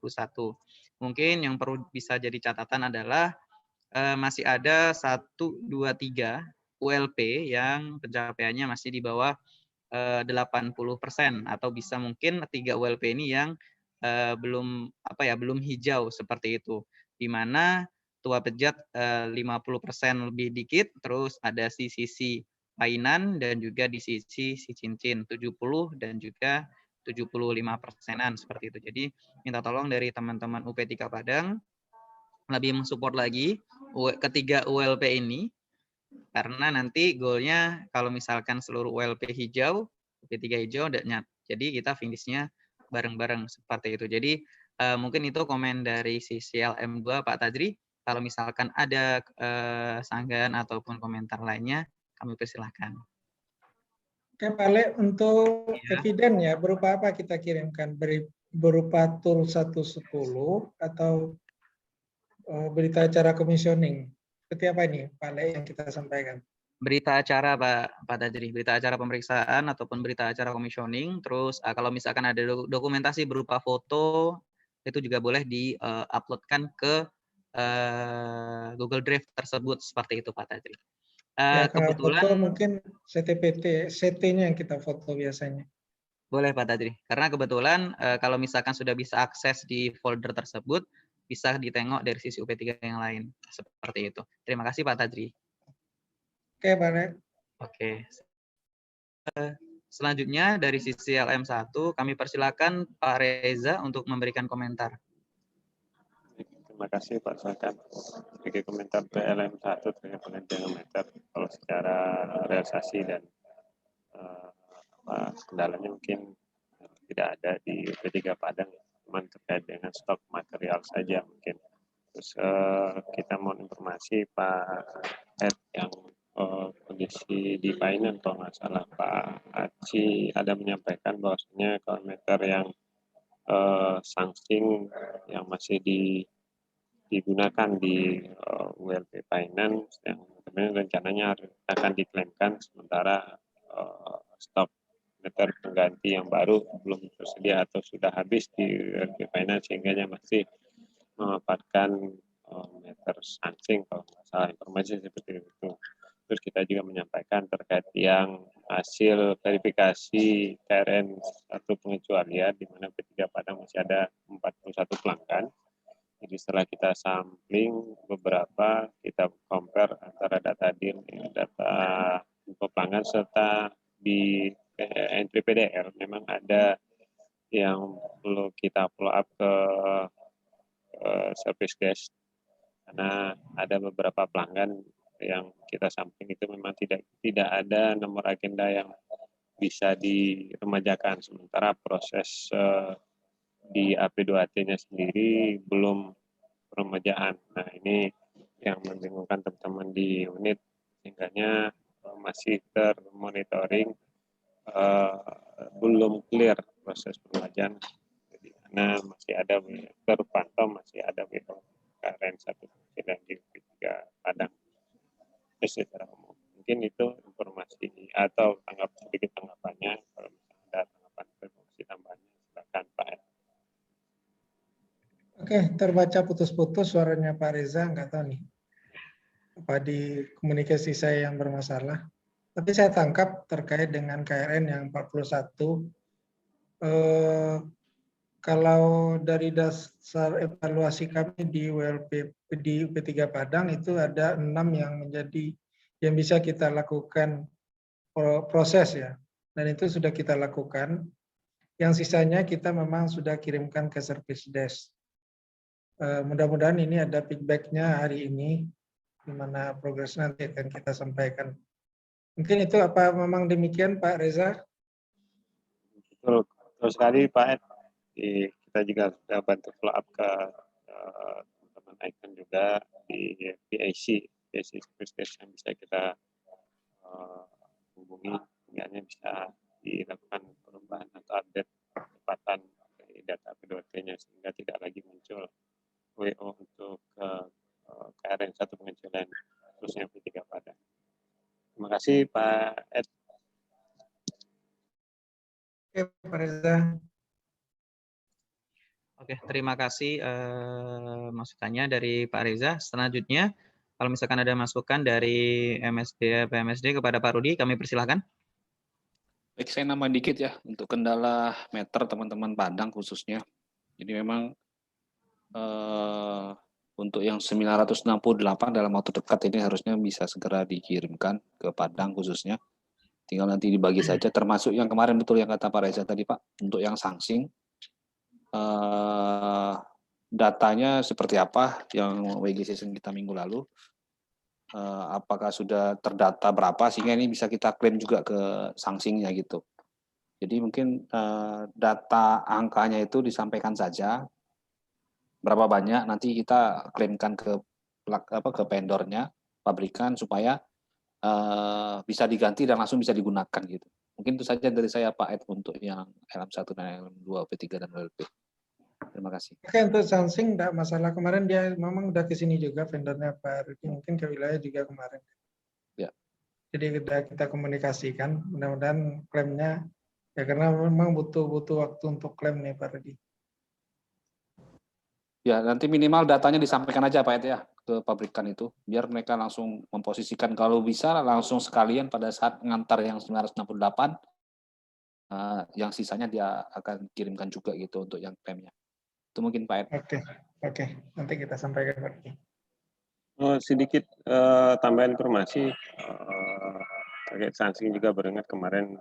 Speaker 4: Mungkin yang perlu bisa jadi catatan adalah masih ada 1, 2, 3 ULP yang pencapaiannya masih di bawah 80% atau bisa mungkin 3 ULP ini yang belum hijau seperti itu, di mana tua pejat 50% lebih dikit, terus ada di sisi Painan dan juga di sisi si cincin 70 dan juga 75%-an seperti itu. Jadi minta tolong dari teman-teman UP3 Padang lebih mensupport lagi ketiga ULP ini, karena nanti goalnya kalau misalkan seluruh ULP hijau, UP3 hijau, jadi kita finishnya bareng-bareng seperti itu. Jadi mungkin itu komen dari sisi LM2 Pak Tadri. Kalau misalkan ada sanggahan ataupun komentar lainnya, kami persilahkan.
Speaker 6: Oke, Pak Le, untuk
Speaker 4: Ya.
Speaker 6: eviden ya, berupa apa kita kirimkan? Berupa tool 110 atau berita acara commissioning? Seperti apa ini, Pak Le, yang kita sampaikan?
Speaker 4: Berita acara Pak Tadri, berita acara pemeriksaan ataupun berita acara commissioning. Terus kalau misalkan ada dokumentasi berupa foto, itu juga boleh di-uploadkan ke Google Drive tersebut, seperti itu Pak Tadri.
Speaker 6: Ya, kalau
Speaker 4: Kebetulan
Speaker 6: foto mungkin CT-nya yang kita foto biasanya.
Speaker 4: boleh Pak Tadri, karena kebetulan kalau misalkan sudah bisa akses di folder tersebut, bisa ditengok dari sisi UP3 yang lain, seperti itu. Terima kasih Pak Tadri.
Speaker 6: Oke, Pak Le.
Speaker 4: Oke. Selanjutnya dari sisi LM1, kami persilakan Pak Reza untuk memberikan komentar.
Speaker 2: Terima kasih Pak Sakan. Sebagai komentar PLM 1 terkait pengerjaan meter, kalau secara realisasi dan kendalanya mungkin tidak ada di UP3 Padang, cuma terkait dengan stok material saja mungkin. Terus kita mohon informasi Pak Ed yang kondisi di Painan, kalau nggak salah Pak Aci ada menyampaikan bahwasanya meter yang sangsing yang masih digunakan di ULP Painan yang rencananya akan diklaimkan, sementara stok meter pengganti yang baru belum tersedia atau sudah habis di ULP Painan, sehingga masih memanfaatkan meter sangsing, kalau nggak salah informasi seperti itu. Terus kita juga menyampaikan terkait yang hasil verifikasi KRN satu pengecualian, di mana P3 Padang masih ada 41 pelanggan. Jadi setelah kita sampling beberapa, kita compare antara data DIN, data info pelanggan, serta di entry PDR, memang ada yang perlu kita follow up ke service desk, karena ada beberapa pelanggan yang kita sampling itu memang tidak ada nomor agenda yang bisa diremajakan, sementara proses di AP2AT-nya sendiri belum peremajaan. Nah, ini yang membingungkan teman-teman di unit, sehingga masih termonitoring, belum clear proses peremajaan, karena masih ada terpantau masih ada KRN 1 dan di 3 Padang. Secara umum, mungkin itu informasi atau sedikit tanggapannya. Kalau ada tanggapan informasi tambahannya, silakan Pak Ed.
Speaker 6: Oke, terbaca putus-putus suaranya Pak Reza, nggak tahu nih apa di komunikasi saya yang bermasalah. Tapi saya tangkap terkait dengan KRN yang 41. Kalau dari dasar evaluasi kami di UP3 Padang itu ada 6 yang bisa kita lakukan proses ya, dan itu sudah kita lakukan. Yang sisanya kita memang sudah kirimkan ke service desk. Mudah-mudahan ini ada feedback-nya hari ini, di mana progres nanti akan kita sampaikan. Mungkin itu apa memang demikian Pak Reza?
Speaker 2: Betul sekali Pak Ed. Kita juga sudah bantu follow up ke teman menaikkan juga di PIC Service yang bisa kita hubungi, sehingga bisa dilakukan perubahan atau update kecepatan dari data P2T-nya sehingga tidak lagi muncul WO untuk KRN 1 pengecualian khususnya P3 Padang. Terima kasih Pak Ed.
Speaker 6: Oke, Pak Reza.
Speaker 4: Oke, terima kasih masukannya dari Pak Reza. Selanjutnya, kalau misalkan ada masukan dari PMSD kepada Pak Rudi, kami persilahkan.
Speaker 1: Baik, saya nambah dikit ya untuk kendala meter teman-teman Padang khususnya. Jadi memang untuk yang 968 dalam waktu dekat ini harusnya bisa segera dikirimkan ke Padang khususnya. Tinggal nanti dibagi saja, termasuk yang kemarin betul yang kata Pak Reza tadi Pak, untuk yang sangsing. Datanya seperti apa yang WG Session kita minggu lalu, apakah sudah terdata berapa sehingga ini bisa kita klaim juga ke sangsingnya gitu. Jadi mungkin data angkanya itu disampaikan saja berapa banyak, nanti kita klaimkan ke vendornya, pabrikan supaya bisa diganti dan langsung bisa digunakan gitu. Mungkin itu saja dari saya Pak Ed untuk yang LM1 dan LM2 P3 dan LP. Terima kasih.
Speaker 6: Oke, untuk sangsing enggak masalah. Kemarin dia memang udah ke sini juga vendornya Pak Rudi, mungkin ke wilayah juga kemarin.
Speaker 1: Ya.
Speaker 6: Jadi kita komunikasikan, mudah-mudahan klaimnya ya karena memang butuh waktu untuk klaim nih Pak Rudi.
Speaker 1: Ya, nanti minimal datanya disampaikan aja Pak Ed ya ke pabrikan itu, biar mereka langsung memposisikan, kalau bisa langsung sekalian pada saat ngantar yang 968, yang sisanya dia akan kirimkan juga gitu untuk yang PM-nya. Itu mungkin Pak Ed.
Speaker 6: Oke, nanti kita sampaikan Pak Rudi.
Speaker 2: Sedikit tambahan informasi terkait sangsing juga beringat kemarin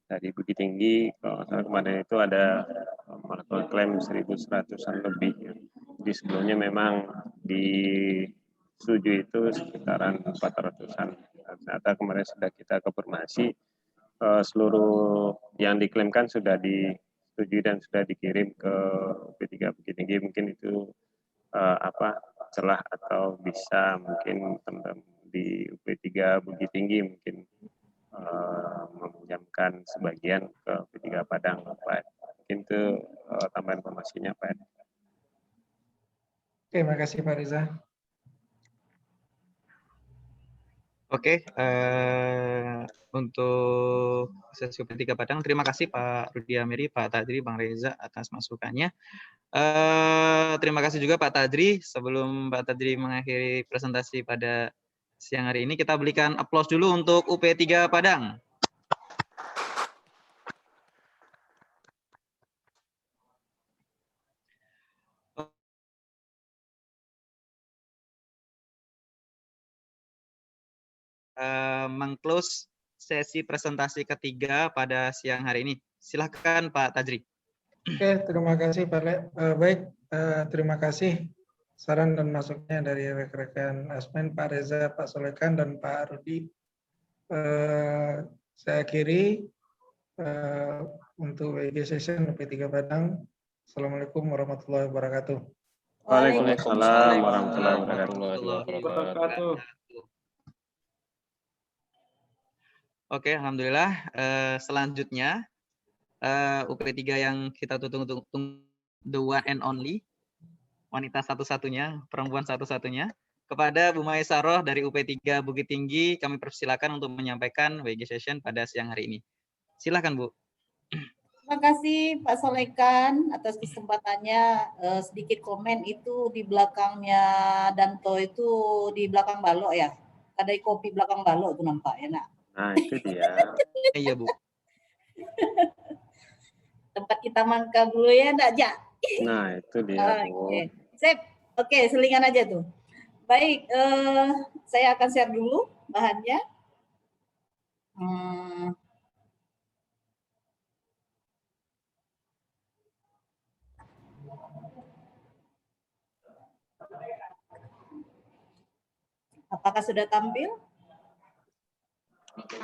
Speaker 2: dari Bukit Tinggi, kalau kemarin itu ada melakukan klaim 1.100-an lebih. Jadi sebelumnya memang di Suju itu sekitaran 400-an. Ternyata kemarin sudah kita konfirmasi seluruh yang diklaimkan sudah disetujui dan sudah dikirim ke P3 Bukit Tinggi. Mungkin itu celah atau bisa mungkin teman-teman di UP3 Bukit Tinggi mungkin meminjamkan sebagian ke P3 Padang, Pak. Mungkin itu tambahan informasinya, Pak.
Speaker 6: Terima kasih Pak Reza.
Speaker 4: Oke, untuk sesi P3 Padang, terima kasih Pak Rudi Amiri, Pak Tadri, Bang Reza atas masukannya. Terima kasih juga Pak Tadri. Sebelum Pak Tadri mengakhiri presentasi pada siang hari ini, kita berikan aplaus dulu untuk UP3 Padang. Meng-close sesi presentasi ketiga pada siang hari ini. Silakan Pak Tadri.
Speaker 6: Oke, terima kasih Pak Le. Baik, terima kasih saran dan masuknya dari rekan-rekan Asmen, Pak Reza, Pak Solekan, dan Pak Rudi. Saya akhiri untuk WG Session P3 Padang. Assalamualaikum warahmatullahi wabarakatuh.
Speaker 2: Waalaikumsalam warahmatullahi
Speaker 3: wabarakatuh.
Speaker 4: Oke, alhamdulillah. Selanjutnya UP3 yang kita tunggu, the one and only, wanita satu-satunya, perempuan satu-satunya, kepada Bu Maesaroh dari UP3 Bukit Tinggi, kami persilakan untuk menyampaikan WG Session pada siang hari ini. Silakan Bu.
Speaker 7: Terima kasih Pak Solekan atas kesempatannya. Sedikit komen itu di belakangnya Danto itu di belakang balok ya. Ada kopi belakang balok itu nampak enak.
Speaker 2: Nah itu dia.
Speaker 4: Iya Bu.
Speaker 7: Tempat kita mangkal dulu ya enggak, Jak?
Speaker 2: Nah itu dia Bu.
Speaker 7: Oke. Sip. Oke, selingan aja tuh. Baik, saya akan share dulu bahannya. Apakah sudah tampil?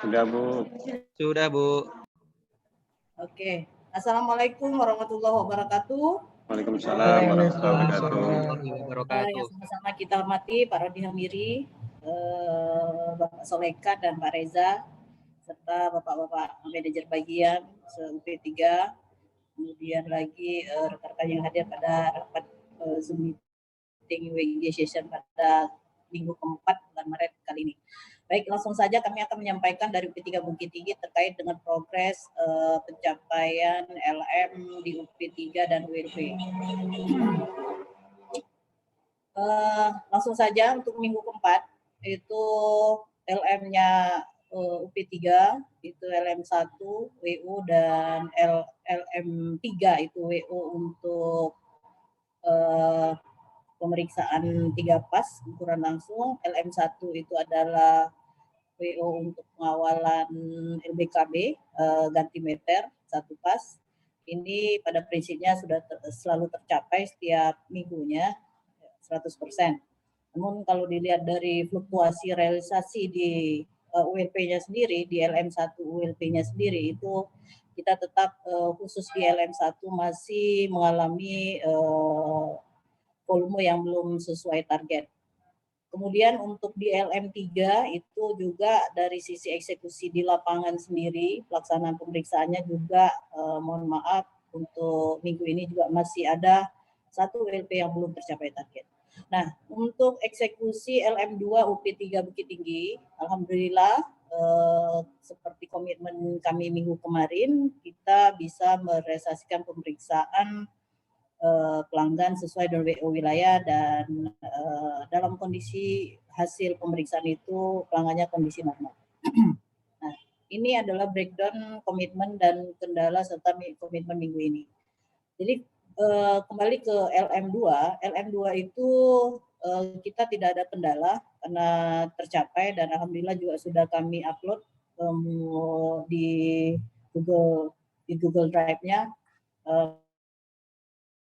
Speaker 2: Sudah Bu.
Speaker 4: Sudah Bu.
Speaker 7: Oke. Assalamualaikum warahmatullahi wabarakatuh.
Speaker 2: Waalaikumsalam warahmatullahi wabarakatuh.
Speaker 4: warahmatullahi
Speaker 7: Yang
Speaker 4: wabarakatuh.
Speaker 7: sama-sama kita hormati Pak Rodi Hamiri, Bapak Soleka dan Pak Reza, serta Bapak-Bapak manajer bagian UP3, kemudian lagi rekan-rekan yang hadir pada rapat Zoom meeting WIG session pada minggu keempat bulan Maret kali ini. Baik, langsung saja kami akan menyampaikan dari UP3 Bukit Tinggi terkait dengan progres pencapaian LM di UP3 dan ULP. Langsung saja untuk minggu keempat itu LM-nya UP3 itu LM1 WU dan LM3 itu WU untuk pemeriksaan 3 pas ukuran langsung. LM1 itu adalah WO untuk pengawalan LBKB ganti meter 1 pas. Ini pada prinsipnya sudah selalu tercapai setiap minggunya 100%. Namun kalau dilihat dari fluktuasi realisasi di ULP-nya sendiri, di LM1 ULP-nya sendiri itu kita tetap khusus di LM1 masih mengalami volume yang belum sesuai target. Kemudian untuk di LM3 itu juga dari sisi eksekusi di lapangan sendiri, pelaksanaan pemeriksaannya juga mohon maaf untuk minggu ini juga masih ada 1 ULP yang belum tercapai target. Nah, untuk eksekusi LM2 UP3 Bukit Tinggi, alhamdulillah seperti komitmen kami minggu kemarin, kita bisa merealisasikan pemeriksaan pelanggan sesuai dengan WO wilayah dan dalam kondisi hasil pemeriksaan itu pelanggannya kondisi normal. Nah, ini adalah breakdown komitmen dan kendala serta komitmen minggu ini. Jadi kembali ke LM2, LM2 itu kita tidak ada kendala karena tercapai dan alhamdulillah juga sudah kami upload di Google Drive-nya.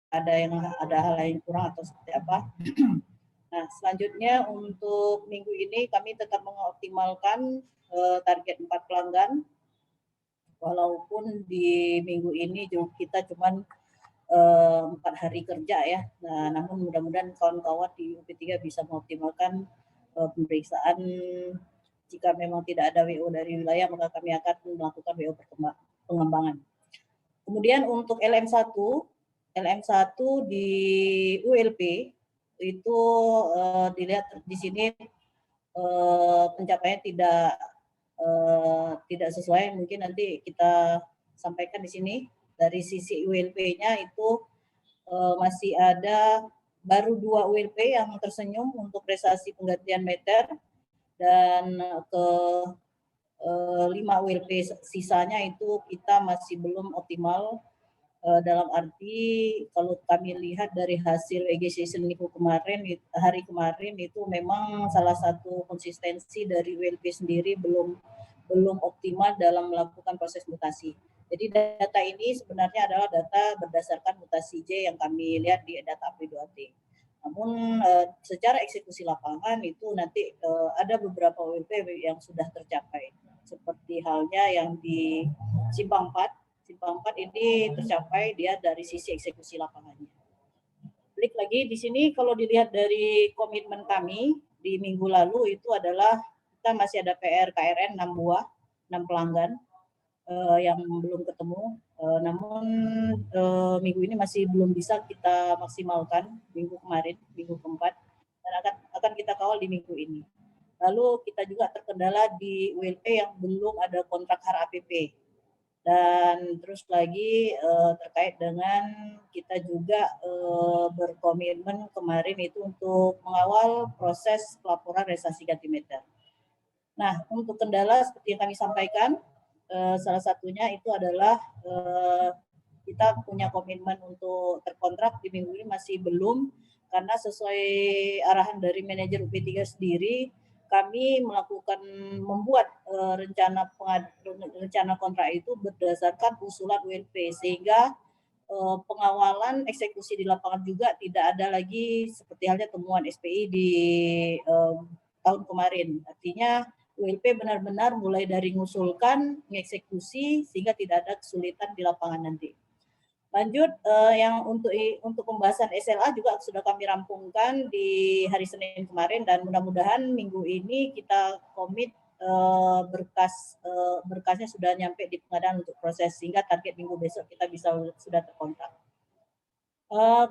Speaker 7: Ada hal lain kurang atau seperti apa. Nah, selanjutnya untuk minggu ini kami tetap mengoptimalkan target 4 pelanggan. Walaupun di minggu ini kita cuman 4 hari kerja ya. Nah, namun mudah-mudahan kawan-kawan di UP3 bisa mengoptimalkan pemeriksaan. Jika memang tidak ada WO dari wilayah, maka kami akan melakukan WO pengembangan. Kemudian untuk LM1 di ULP itu dilihat di sini pencapaian tidak sesuai. Mungkin nanti kita sampaikan di sini dari sisi ULP-nya itu masih ada baru 2 ULP yang tersenyum untuk prestasi penggantian meter dan ke 5 ULP sisanya itu kita masih belum optimal. Dalam arti kalau kami lihat dari hasil WG session minggu kemarin, hari kemarin itu memang salah satu konsistensi dari ULP sendiri belum optimal dalam melakukan proses mutasi. Jadi data ini sebenarnya adalah data berdasarkan mutasi J yang kami lihat di data AP2T. Namun secara eksekusi lapangan itu nanti ada beberapa ULP yang sudah tercapai. Seperti halnya yang di Simpang 4 ini tercapai dia dari sisi eksekusi lapangannya. Klik lagi di sini kalau dilihat dari komitmen kami di minggu lalu itu adalah kita masih ada PR KRN 6 buah, 6 pelanggan yang belum ketemu. Namun minggu ini masih belum bisa kita maksimalkan minggu kemarin, minggu keempat, dan akan kita kawal di minggu ini. Lalu kita juga terkendala di ULP yang belum ada kontrak HRAPP. Dan terus lagi terkait dengan kita juga berkomitmen kemarin itu untuk mengawal proses pelaporan realisasi ganti meter. Nah, untuk kendala seperti yang kami sampaikan, salah satunya itu adalah kita punya komitmen untuk terkontrak di minggu ini masih belum, karena sesuai arahan dari manajer UP3 sendiri, kami membuat rencana kontrak itu berdasarkan usulan ULP, sehingga pengawalan eksekusi di lapangan juga tidak ada lagi seperti halnya temuan SPI di tahun kemarin. Artinya ULP benar-benar mulai dari mengusulkan, mengeksekusi, sehingga tidak ada kesulitan di lapangan nanti. Lanjut, yang untuk pembahasan SLA juga sudah kami rampungkan di hari Senin kemarin, dan mudah-mudahan minggu ini kita komit berkasnya sudah nyampe di pengadilan untuk proses, sehingga target minggu besok kita bisa sudah terkontrak.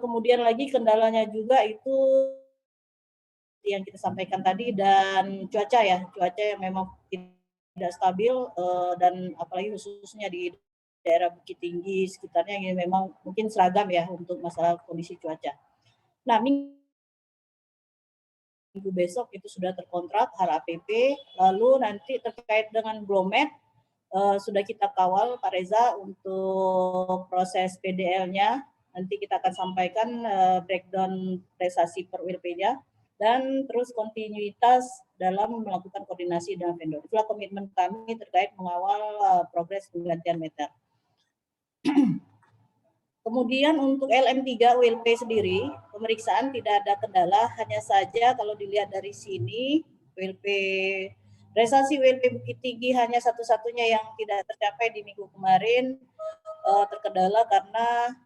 Speaker 7: Kemudian lagi kendalanya juga itu yang kita sampaikan tadi, dan cuaca yang memang tidak stabil, dan apalagi khususnya di daerah Bukit Tinggi sekitarnya yang memang mungkin seragam ya untuk masalah kondisi cuaca. Nah, minggu besok itu sudah terkontrak HRAPP. Lalu nanti terkait dengan Glomet, sudah kita kawal Pak Reza untuk proses PDL-nya. Nanti kita akan sampaikan breakdown prestasi per ULP-nya, dan terus kontinuitas dalam melakukan koordinasi dengan vendor. Itulah komitmen kami terkait mengawal progres penggantian meter. Kemudian untuk LM3 ULP sendiri, pemeriksaan tidak ada kendala, hanya saja kalau dilihat dari sini, prestasi ULP Bukit Tinggi hanya satu-satunya yang tidak tercapai di minggu kemarin, terkendala karena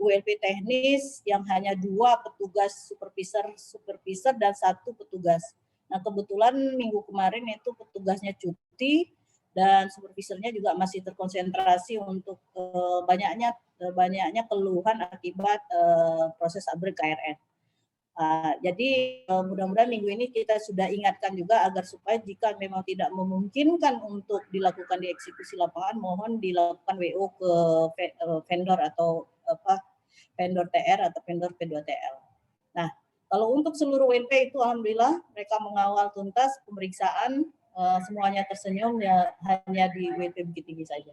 Speaker 7: ULP teknis yang hanya 2 petugas supervisor dan 1 petugas. Nah, kebetulan minggu kemarin itu petugasnya cuti, dan supervisornya juga masih terkonsentrasi untuk banyaknya keluhan akibat proses upgrade KRN. Jadi mudah-mudahan minggu ini kita sudah ingatkan juga agar supaya jika memang tidak memungkinkan untuk dilakukan di eksekusi lapangan, mohon dilakukan WO ke vendor atau vendor TR atau vendor P2TL. Nah, kalau untuk seluruh WP itu alhamdulillah mereka mengawal tuntas pemeriksaan, semuanya tersenyum, ya hanya di WP Bukit Tinggi saja.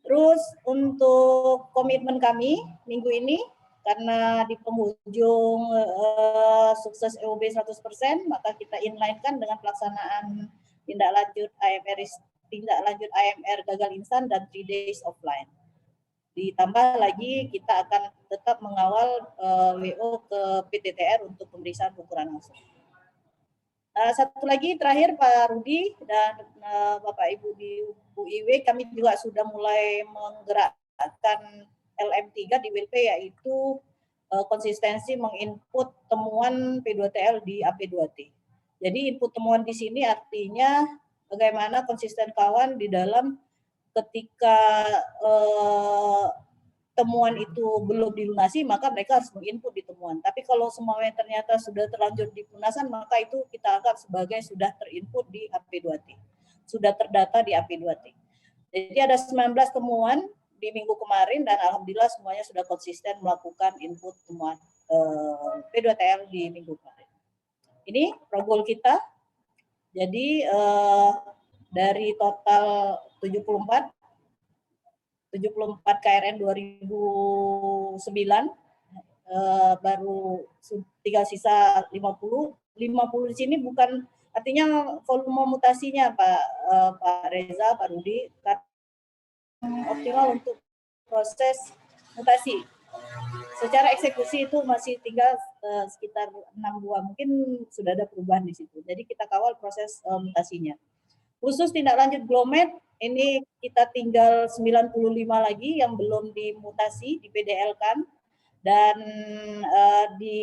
Speaker 7: Terus untuk komitmen kami minggu ini, karena di penghujung sukses EOB 100%, maka kita inline-kan dengan pelaksanaan tindak lanjut AMR gagal instan dan 3 days offline. Ditambah lagi kita akan tetap mengawal WO ke PTTR untuk pemeriksaan ukuran langsung. Satu lagi terakhir Pak Rudi dan Bapak Ibu di UIW, kami juga sudah mulai menggerakkan LM3 di WLP, yaitu konsistensi menginput temuan P2TL di AP2T. Jadi input temuan di sini artinya bagaimana konsisten kawan di dalam ketika temuan itu belum dilunasi, maka mereka harus menginput di temuan. Tapi kalau semuanya ternyata sudah terlanjur di pelunasan, maka itu kita anggap sebagai sudah terinput di AP2T. Sudah terdata di AP2T. Jadi ada 19 temuan di minggu kemarin, dan alhamdulillah semuanya sudah konsisten melakukan input temuan P2TL di minggu kemarin. Ini progrol kita. Jadi dari total 74 KRN 2009, baru tinggal sisa 50 di sini, bukan artinya volume mutasinya Pak Reza, Pak Rudi, optimal untuk proses mutasi. Secara eksekusi itu masih tinggal sekitar 6 buah, mungkin sudah ada perubahan di situ. Jadi kita kawal proses mutasinya. Khusus tindak lanjut Glomet, ini kita tinggal 95 lagi yang belum dimutasi, di PDL kan. Dan di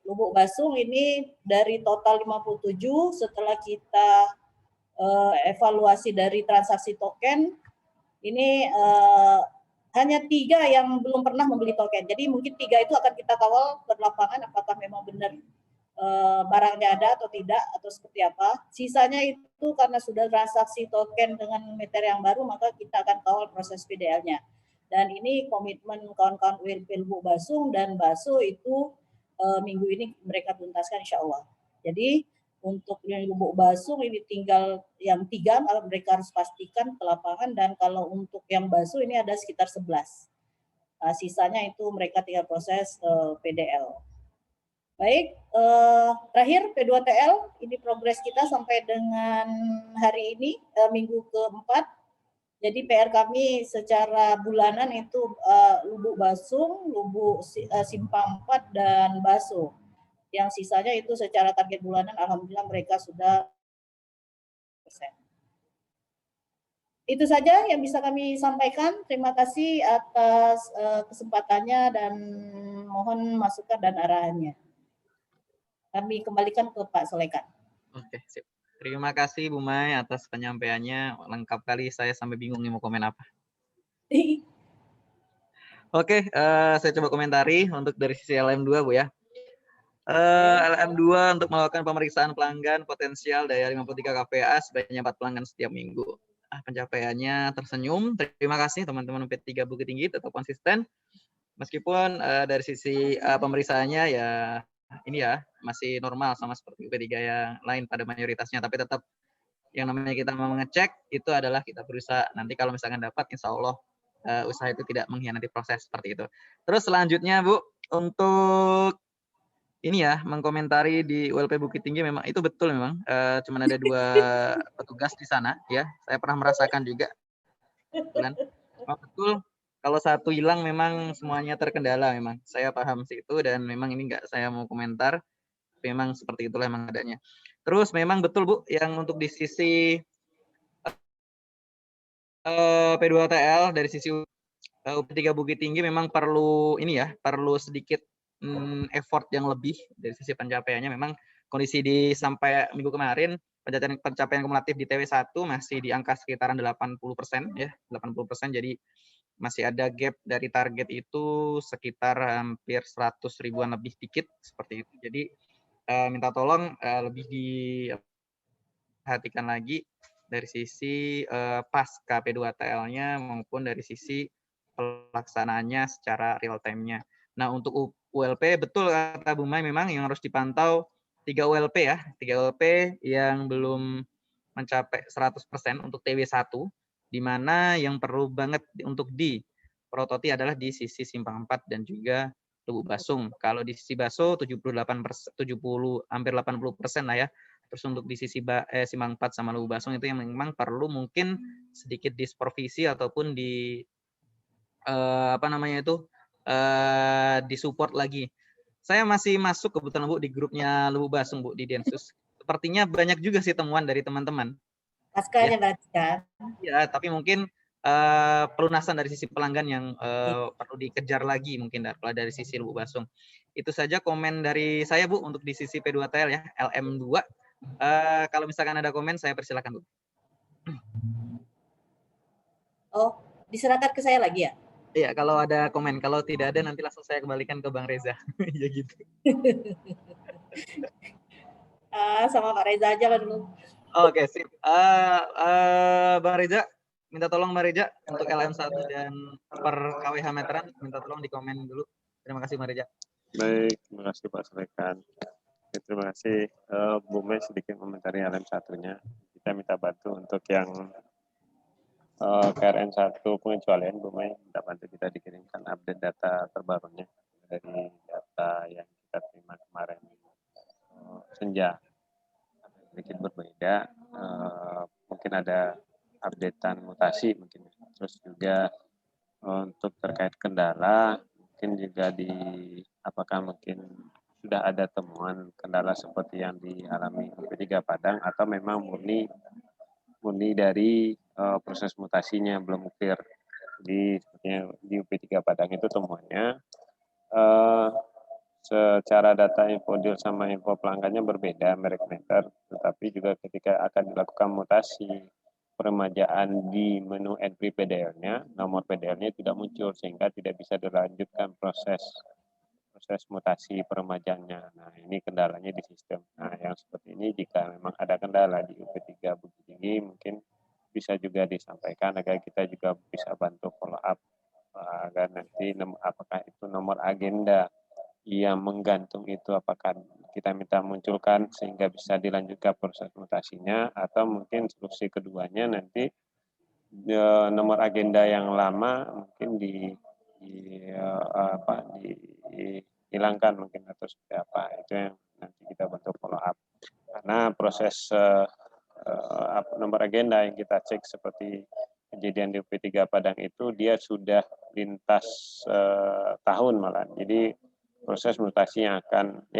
Speaker 7: Lubuk Basung ini dari total 57, setelah kita evaluasi dari transaksi token, ini hanya 3 yang belum pernah membeli token. Jadi mungkin 3 itu akan kita kawal berlapangan apakah memang benar barangnya ada atau tidak, atau seperti apa. Sisanya itu karena sudah transaksi token dengan meter yang baru, maka kita akan kawal proses PDL-nya. Dan ini komitmen kawan-kawan ULP Lubuk Basung dan Baso itu minggu ini mereka tuntaskan insya Allah. Jadi untuk yang Lubuk Basung ini tinggal yang 3, kalau mereka harus pastikan ke lapangan, dan kalau untuk yang Baso ini ada sekitar 11. Sisanya itu mereka tinggal proses PDL. Baik, terakhir P2TL, ini progres kita sampai dengan hari ini, minggu keempat. Jadi PR kami secara bulanan itu Lubuk Basung, Lubuk Simpang 4, dan Baso. Yang sisanya itu secara target bulanan, alhamdulillah mereka sudah persen. Itu saja yang bisa kami sampaikan. Terima kasih atas kesempatannya dan mohon masukan dan arahannya. Kami kembalikan ke Pak Solekan.
Speaker 4: Oke, sip. Terima kasih Bu Mai atas penyampaiannya. Lengkap kali, saya sampai bingung nih mau komen apa. Oke, saya coba komentari untuk dari sisi LM2 Bu ya. LM2 untuk melakukan pemeriksaan pelanggan potensial daya 53 kVA sebanyak 4 pelanggan setiap minggu. Pencapaiannya tersenyum. Terima kasih teman-teman P3 Bukit Tinggi tetap konsisten. Meskipun dari sisi pemeriksaannya ya ini ya masih normal sama seperti P3 yang lain pada mayoritasnya, tapi tetap yang namanya kita mau mengecek itu adalah kita berusaha. Nanti kalau misalkan dapat, insya Allah usaha itu tidak mengkhianati proses seperti itu. Terus selanjutnya Bu, untuk ini ya mengkomentari di ULP Bukit Tinggi memang itu betul memang cuman ada 2 petugas di sana ya. Saya pernah merasakan juga. Betul. Kalau satu hilang memang semuanya terkendala memang. Saya paham sih itu dan memang ini enggak saya mau komentar. Memang seperti itulah memang adanya. Terus memang betul Bu yang untuk di sisi P2TL dari sisi UP3 Bukit Tinggi memang perlu ini ya, perlu sedikit effort yang lebih dari sisi pencapaiannya. Memang kondisi di sampai minggu kemarin pencapaian kumulatif di TW1 masih di angka sekitaran 80% ya, 80%. Jadi masih ada gap dari target itu sekitar hampir 100 ribuan lebih dikit seperti itu. Jadi minta tolong lebih diperhatikan lagi dari sisi pasca P2TL-nya maupun dari sisi pelaksanaannya secara real time-nya. Nah, untuk ULP betul kata Bu Mai memang yang harus dipantau 3 ULP ya, 3 ULP yang belum mencapai 100% untuk TW1, di mana yang perlu banget untuk diprototi adalah di sisi Simpang 4 dan juga Lubuk Basung. Kalau di sisi Baso 78%, 70 hampir 80% lah ya. Terus untuk di sisi Simpang 4 sama Lubuk Basung itu yang memang perlu mungkin sedikit disprovisi ataupun di disupport lagi. Saya masih masuk kebetulan Bu di grupnya Lubuk Basung Bu di Densus. Sepertinya banyak juga sih temuan dari teman-teman.
Speaker 7: Paskanya berarti kan?
Speaker 4: Ya, tapi mungkin pelunasan dari sisi pelanggan yang perlu dikejar lagi mungkin dari sisi Lubuk Basung. Itu saja komen dari saya Bu untuk di sisi P2TL ya, LM2. Kalau misalkan ada komen saya persilakan Bu.
Speaker 7: Oh, diserahkan ke saya lagi ya?
Speaker 4: Iya, kalau ada komen. Kalau tidak ada nanti langsung saya kembalikan ke Bang Reza. Ya gitu.
Speaker 7: Sama Pak Reza aja lah dulu.
Speaker 4: Oke, sip. Bang Reza, minta tolong Bang Reza untuk LM1 dan per KWH meteran, minta tolong di komen dulu. Terima kasih Bang Reza.
Speaker 2: Baik, terima kasih Pak Solekan. Terima kasih Bu Mai sedikit komentari LM1-nya. Kita minta bantu untuk yang KRN1 pengecualian, Bu Mai minta bantu kita dikirimkan update data terbarunya dari data yang kita terima kemarin senja. Sedikit berbeda, mungkin ada updatean mutasi mungkin. Terus juga untuk terkait kendala, mungkin juga apakah mungkin sudah ada temuan kendala seperti yang dialami UP3 Padang atau memang murni dari proses mutasinya belum clear. Di UP3 Padang itu temuannya secara data info deal sama info pelanggannya berbeda merek meter, tetapi juga ketika akan dilakukan mutasi peremajaan di menu entry PDL-nya, nomor PDL-nya tidak muncul sehingga tidak bisa dilanjutkan proses mutasi peremajaannya. Nah, ini kendalanya di sistem. Nah, yang seperti ini jika memang ada kendala di UP3 Bukit Tinggi mungkin bisa juga disampaikan agar kita juga bisa bantu follow up agar nanti apakah itu nomor agenda yang menggantung itu apakah kita minta munculkan sehingga bisa dilanjutkan proses mutasinya atau mungkin solusi keduanya nanti nomor agenda yang lama mungkin dihilangkan mungkin atau seperti apa, itu yang nanti kita bantu follow up karena proses nomor agenda yang kita cek seperti kejadian di UP3 Padang itu dia sudah lintas tahun malah. Jadi proses mutasi yang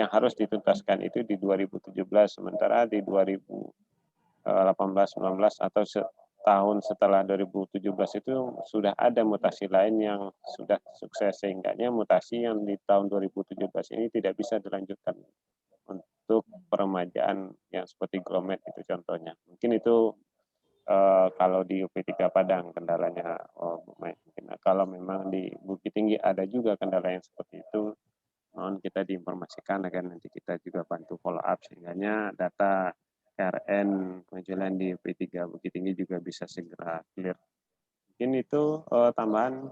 Speaker 2: harus dituntaskan itu di 2017 sementara di 2018-19 atau tahun setelah 2017 itu sudah ada mutasi lain yang sudah sukses, sehingganya mutasi yang di tahun 2017 ini tidak bisa dilanjutkan untuk peremajaan yang seperti Glomet itu contohnya. Mungkin itu kalau di UP3 Padang kendalanya, kalau memang di Bukit Tinggi ada juga kendala yang seperti itu, mohon kita diinformasikan agar nanti kita juga bantu follow up sehingganya data RN pengejualan di UP3 Bukit Tinggi juga bisa segera clear. Mungkin itu tambahan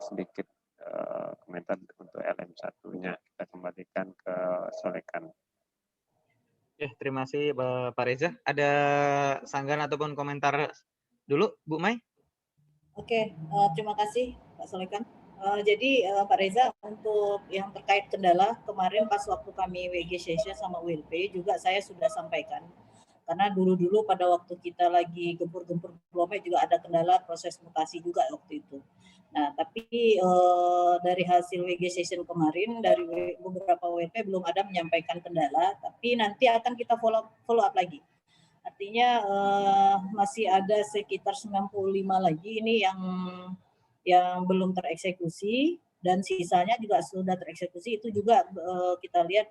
Speaker 2: sedikit komentar untuk LM1-nya. Kita kembalikan ke Solekan.
Speaker 4: Oke, terima kasih Pak Reza. Ada sanggahan ataupun komentar dulu, Bu Mai?
Speaker 7: Oke, terima kasih Pak Solekan. Jadi Pak Reza, untuk yang terkait kendala, kemarin pas waktu kami WG session sama WLP juga saya sudah sampaikan. Karena dulu-dulu pada waktu kita lagi gempur-gempur Glomet juga ada kendala proses mutasi juga waktu itu. Nah, tapi dari hasil WG session kemarin, dari beberapa WLP belum ada menyampaikan kendala, tapi nanti akan kita follow up lagi. Artinya masih ada sekitar 95 lagi ini yang belum tereksekusi, dan sisanya juga sudah tereksekusi. Itu juga kita lihat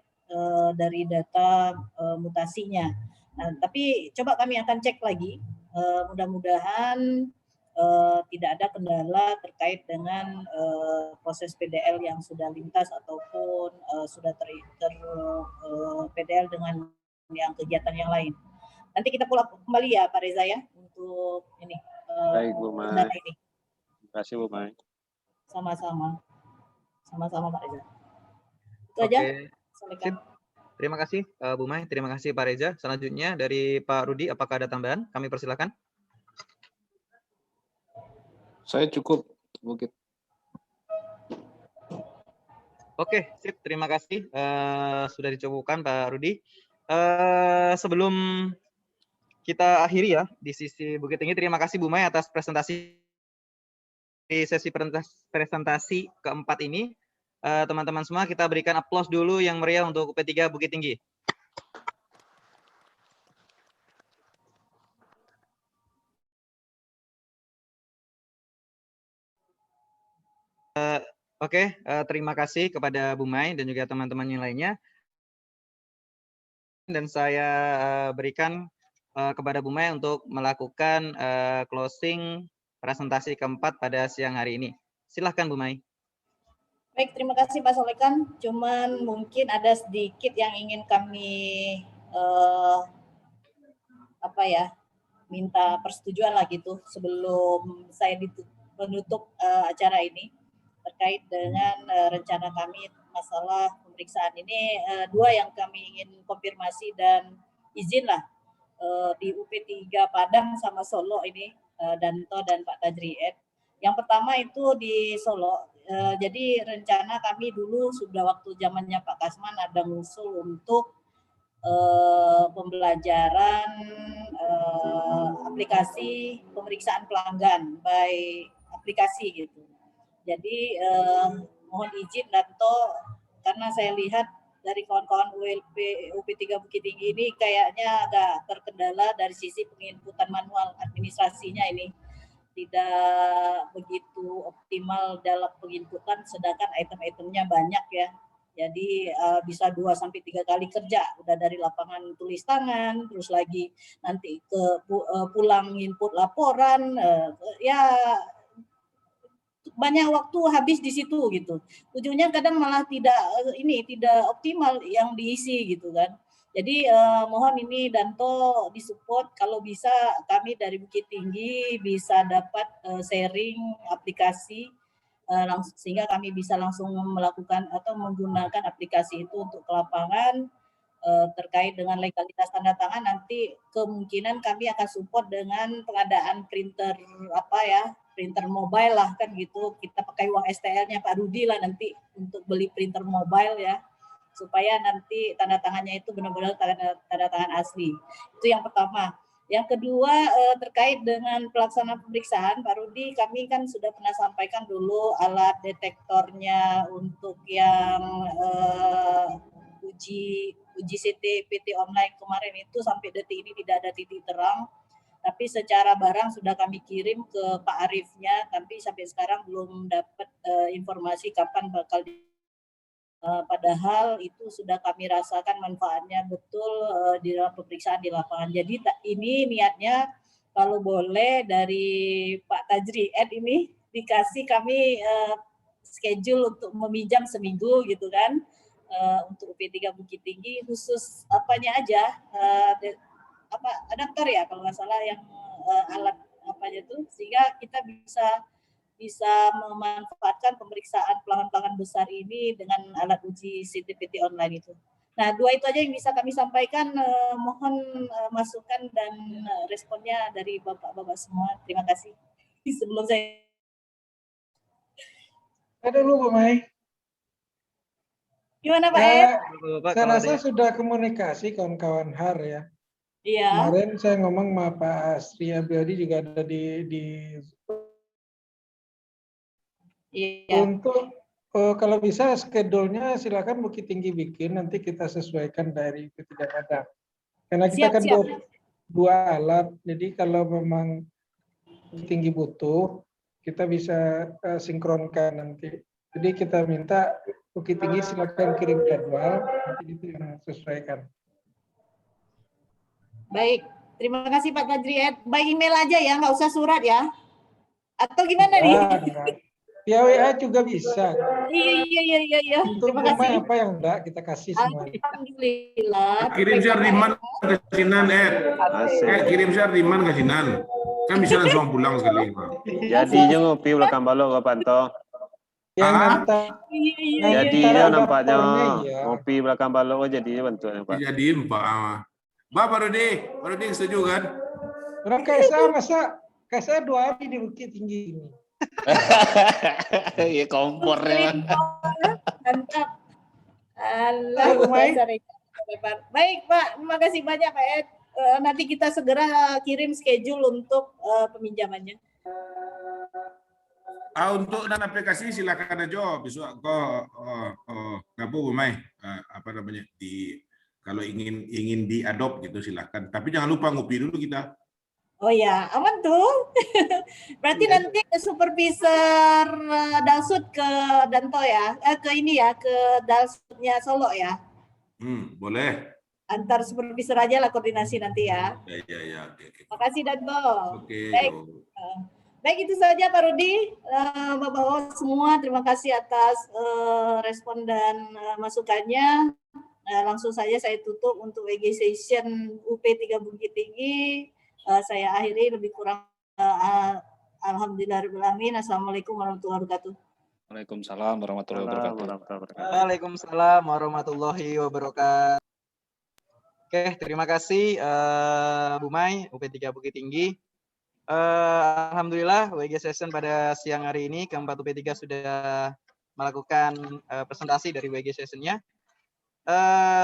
Speaker 7: dari data mutasinya. Nah, tapi coba kami akan cek lagi, mudah-mudahan tidak ada kendala terkait dengan proses PDL yang sudah lintas ataupun sudah PDL dengan yang kegiatan yang lain. Nanti kita pulang kembali ya Pak Reza ya untuk ini.
Speaker 2: Baik Bu Mai.
Speaker 7: Ini.
Speaker 2: Terima kasih Bu Mai.
Speaker 7: Sama-sama. Sama-sama Pak Reza. Itu
Speaker 4: Oke.
Speaker 7: aja.
Speaker 4: Sip. Terima kasih Bu Mai, terima kasih Pak Reza. Selanjutnya dari Pak Rudi, apakah ada tambahan? Kami persilakan.
Speaker 1: Saya cukup, Bukit.
Speaker 4: Oke, sip. Terima kasih sudah dicukupkan Pak Rudi. Sebelum kita akhiri ya di sisi Bukit Tinggi, terima kasih Bu Mai atas presentasi di sesi presentasi keempat ini. Teman-teman semua kita berikan aplaus dulu yang meriah untuk UP3 Bukit Tinggi. Oke, terima kasih kepada Bu Mai dan juga teman-teman yang lainnya. Dan saya berikan kepada Bu Mai untuk melakukan closing presentasi keempat pada siang hari ini. Silahkan Bu Mai.
Speaker 7: Baik, terima kasih Pak Solekan. Cuman mungkin ada sedikit yang ingin kami minta persetujuan lah gitu sebelum saya menutup acara ini terkait dengan rencana kami masalah pemeriksaan ini. Dua yang kami ingin konfirmasi dan izin lah di UP3 Padang sama Solo ini, Danto dan Pak Tajriet. Yang pertama itu di Solo. Jadi rencana kami dulu sudah waktu zamannya Pak Kasman ada ngusul untuk pembelajaran aplikasi pemeriksaan pelanggan by aplikasi gitu. Jadi mohon izin Danto, karena saya lihat dari kawan-kawan UP3 Bukit Tinggi ini kayaknya agak terkendala dari sisi penginputan manual administrasinya ini. Tidak begitu optimal dalam penginputan, sedangkan item-itemnya banyak ya. Jadi bisa 2-3 kali kerja, udah dari lapangan tulis tangan, terus lagi nanti ke pulang input laporan, ya banyak waktu habis di situ gitu. Ujungnya kadang malah tidak optimal yang diisi gitu kan. Jadi mohon ini Danto disupport, kalau bisa kami dari Bukit Tinggi bisa dapat sharing aplikasi sehingga kami bisa langsung melakukan atau menggunakan aplikasi itu untuk ke lapangan. Terkait dengan legalitas tanda tangan, nanti kemungkinan kami akan support dengan pengadaan printer printer mobile lah kan gitu. Kita pakai uang STL-nya Pak Rudi lah nanti untuk beli printer mobile ya, supaya nanti tanda tangannya itu benar-benar tanda tangan asli. Itu yang pertama. Yang kedua terkait dengan pelaksanaan pemeriksaan, Pak Rudi, kami kan sudah pernah sampaikan dulu alat detektornya untuk yang uji CT PT online kemarin itu sampai detik ini tidak ada titik terang. Tapi secara barang sudah kami kirim ke Pak Arifnya, tapi sampai sekarang belum dapat informasi kapan bakal padahal itu sudah kami rasakan manfaatnya betul di dalam pemeriksaan di lapangan. Jadi ini niatnya kalau boleh dari Pak Tajri ini dikasih kami schedule untuk meminjam seminggu gitu kan, untuk UP3 Bukit Tinggi khusus apanya aja, adaptor ya kalau nggak salah yang alat apa aja tuh, sehingga kita bisa memanfaatkan pemeriksaan pelanggan-pelanggan besar ini dengan alat uji CTPT online itu. Nah, 2 itu aja yang bisa kami sampaikan. Mohon masukan dan responnya dari Bapak-Bapak semua. Terima kasih. Sebelum saya...
Speaker 6: Ada dulu, Bu Mai.
Speaker 7: Gimana Pak Ed?
Speaker 6: Saya rasa sudah komunikasi kawan-kawan HAR ya.
Speaker 7: Iya.
Speaker 6: Kemarin saya ngomong sama Pak Asri Abiadi juga ada di
Speaker 7: Iya.
Speaker 6: Untuk kalau bisa schedule-nya silakan Bukit Tinggi bikin, nanti kita sesuaikan dari itu tidak ada. Karena kita kan dua alat, jadi kalau memang Bukit Tinggi butuh, kita bisa sinkronkan nanti. Jadi kita minta Bukit Tinggi silakan kirim jadwal, nanti itu yang sesuaikan.
Speaker 7: Baik, terima kasih Pak Tajri. By email aja ya, nggak usah surat ya. Atau gimana nih?
Speaker 6: Via WA juga bisa.
Speaker 7: Iya.
Speaker 6: Untuk
Speaker 7: terima kasih.
Speaker 6: Apa yang enggak kita kasih semua.
Speaker 7: Alhamdulillah.
Speaker 5: Kirim share di mana ke Sinan, kirim share di mana ke Sinan. Kan bisa langsung pulang sekali.
Speaker 2: Jadinya ngopi belakang balok Pak Panto.
Speaker 6: Yang nanti
Speaker 2: jadinya nampaknya ngopi belakang balok jadinya bentuknya Pak.
Speaker 5: Jadiin Pak. Pak Rudi setuju kan?
Speaker 6: Orang masa saya 2 hari di Bukit Tinggi ini.
Speaker 1: Iya kompornya.
Speaker 7: Mantap. Baik Pak, terima kasih banyak Pak Ed. Nanti kita segera kirim schedule untuk peminjamannya.
Speaker 5: Untuk dan aplikasi silakan aja besok Bu Mai apa namanya kalau ingin diadop gitu silakan. Tapi jangan lupa ngopi dulu kita.
Speaker 7: Oh ya, aman tuh. Berarti nanti supervisor Dalsut ke Danto ya, ke ini ya, ke Dalsutnya Solo ya.
Speaker 5: Boleh.
Speaker 7: Antar supervisor aja lah koordinasi nanti ya.
Speaker 5: Ya. Oke.
Speaker 7: Terima kasih Danto.
Speaker 5: Oke.
Speaker 7: Baik itu saja Pak Rudi, Bapak-Bapak semua terima kasih atas respon dan masukannya. Langsung saja saya tutup untuk WG Session UP3 Bukit Tinggi. Saya akhiri lebih kurang alhamdulillahirobbilalamin. Assalamualaikum warahmatullahi wabarakatuh.
Speaker 1: Waalaikumsalam warahmatullahi wabarakatuh.
Speaker 4: Waalaikumsalam warahmatullahi wabarakatuh. Oke, terima kasih Bu Mai UP3 Bukit Tinggi. Alhamdulillah WG Session pada siang hari ini keempat UP3 sudah melakukan presentasi dari WG Session-nya.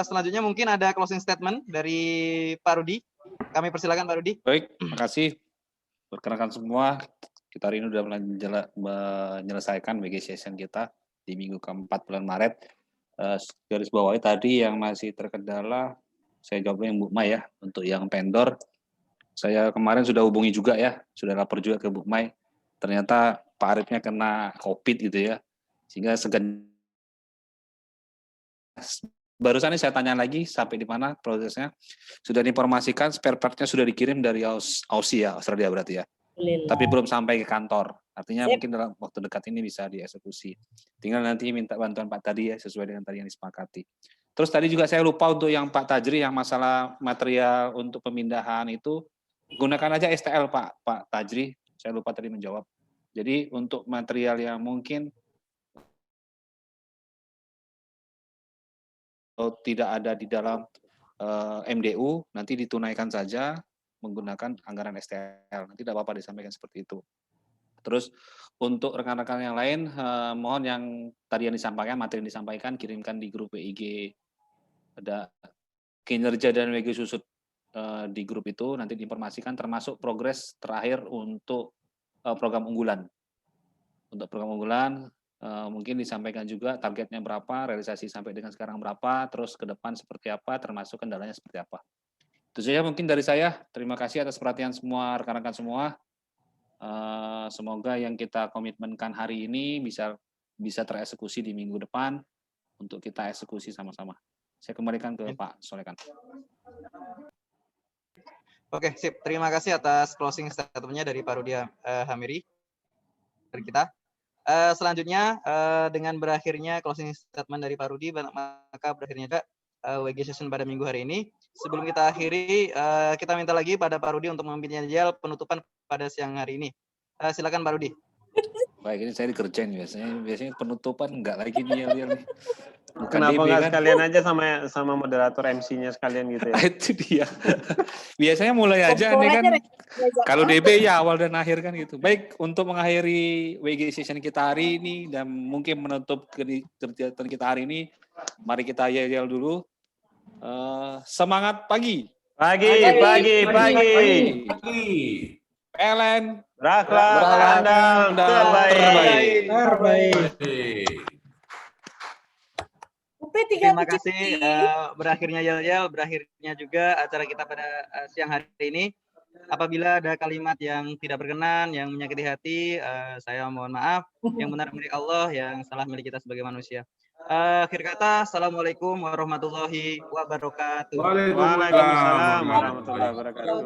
Speaker 4: Selanjutnya mungkin ada closing statement dari Pak Rudi. Kami persilakan Pak Rudi.
Speaker 1: Baik, terima kasih. Perkenalkan semua, kita hari ini sudah menyelesaikan WG Session kita di minggu keempat bulan Maret. Garis bawahi tadi yang masih terkendala, saya jawabnya yang Bu Mai ya, untuk yang vendor. Saya kemarin sudah hubungi juga ya, sudah lapor juga ke Bu Mai. Ternyata Pak Arifnya kena COVID gitu ya, sehingga barusan ini saya tanya lagi sampai di mana prosesnya. Sudah diinformasikan spare part-nya sudah dikirim dari Aussie ya, Australia berarti ya. Tapi belum sampai ke kantor. Artinya mungkin dalam waktu dekat ini bisa dieksekusi. Tinggal nanti minta bantuan Pak tadi ya, sesuai dengan tadi yang disepakati. Terus tadi juga saya lupa untuk yang Pak Tajri, yang masalah material untuk pemindahan itu, gunakan aja STL Pak Tajri. Saya lupa tadi menjawab. Jadi untuk material yang mungkin tidak ada di dalam MDU, nanti ditunaikan saja menggunakan anggaran STL. Nanti tidak apa-apa disampaikan seperti itu. Terus untuk rekan-rekan yang lain, mohon yang tadi yang disampaikan, materi yang disampaikan, kirimkan di grup WIG. Ada kinerja dan WG susut di grup itu, nanti diinformasikan termasuk progres terakhir untuk program unggulan. Untuk program unggulan, mungkin disampaikan juga targetnya berapa, realisasi sampai dengan sekarang berapa, terus ke depan seperti apa, termasuk kendalanya seperti apa. Itu saja mungkin dari saya. Terima kasih atas perhatian semua rekan-rekan semua. Semoga yang kita komitmenkan hari ini bisa tereksekusi di minggu depan untuk kita eksekusi sama-sama. Saya kembalikan ke Pak Solekan.
Speaker 4: Oke, sip. Terima kasih atas closing statement-nya dari Pak Rudi Hamiri dari kita. Selanjutnya, dengan berakhirnya closing statement dari Pak Rudi, maka berakhirnya juga WG Session pada minggu hari ini. Sebelum kita akhiri, kita minta lagi pada Pak Rudi untuk memimpin yel penutupan pada siang hari ini. Silakan Pak Rudi.
Speaker 1: Baik, ini saya dikerjain biasanya penutupan enggak lagi nih. Bukan
Speaker 2: Kenapa
Speaker 1: DB
Speaker 2: nggak
Speaker 1: kan?
Speaker 2: sekalian aja sama moderator MC-nya sekalian gitu ya?
Speaker 1: Itu dia. Biasanya mulai aja nih kan. Kalau DB ya awal dan akhir kan gitu. Baik, untuk mengakhiri WG Session kita hari ini dan mungkin menutup kegiatan kita hari ini, mari kita yel-yel dulu. Semangat pagi.
Speaker 2: Pagi.
Speaker 1: PLN
Speaker 2: Berakhlak andal terbaik.
Speaker 4: Terima kasih. Berakhirnya yel-yel, berakhirnya juga acara kita pada siang hari ini. Apabila ada kalimat yang tidak berkenan, yang menyakiti hati, saya mohon maaf. Yang benar milik Allah, yang salah milik kita sebagai manusia. Akhir kata, Assalamualaikum warahmatullahi wabarakatuh.
Speaker 2: Waalaikumsalam warahmatullahi wabarakatuh.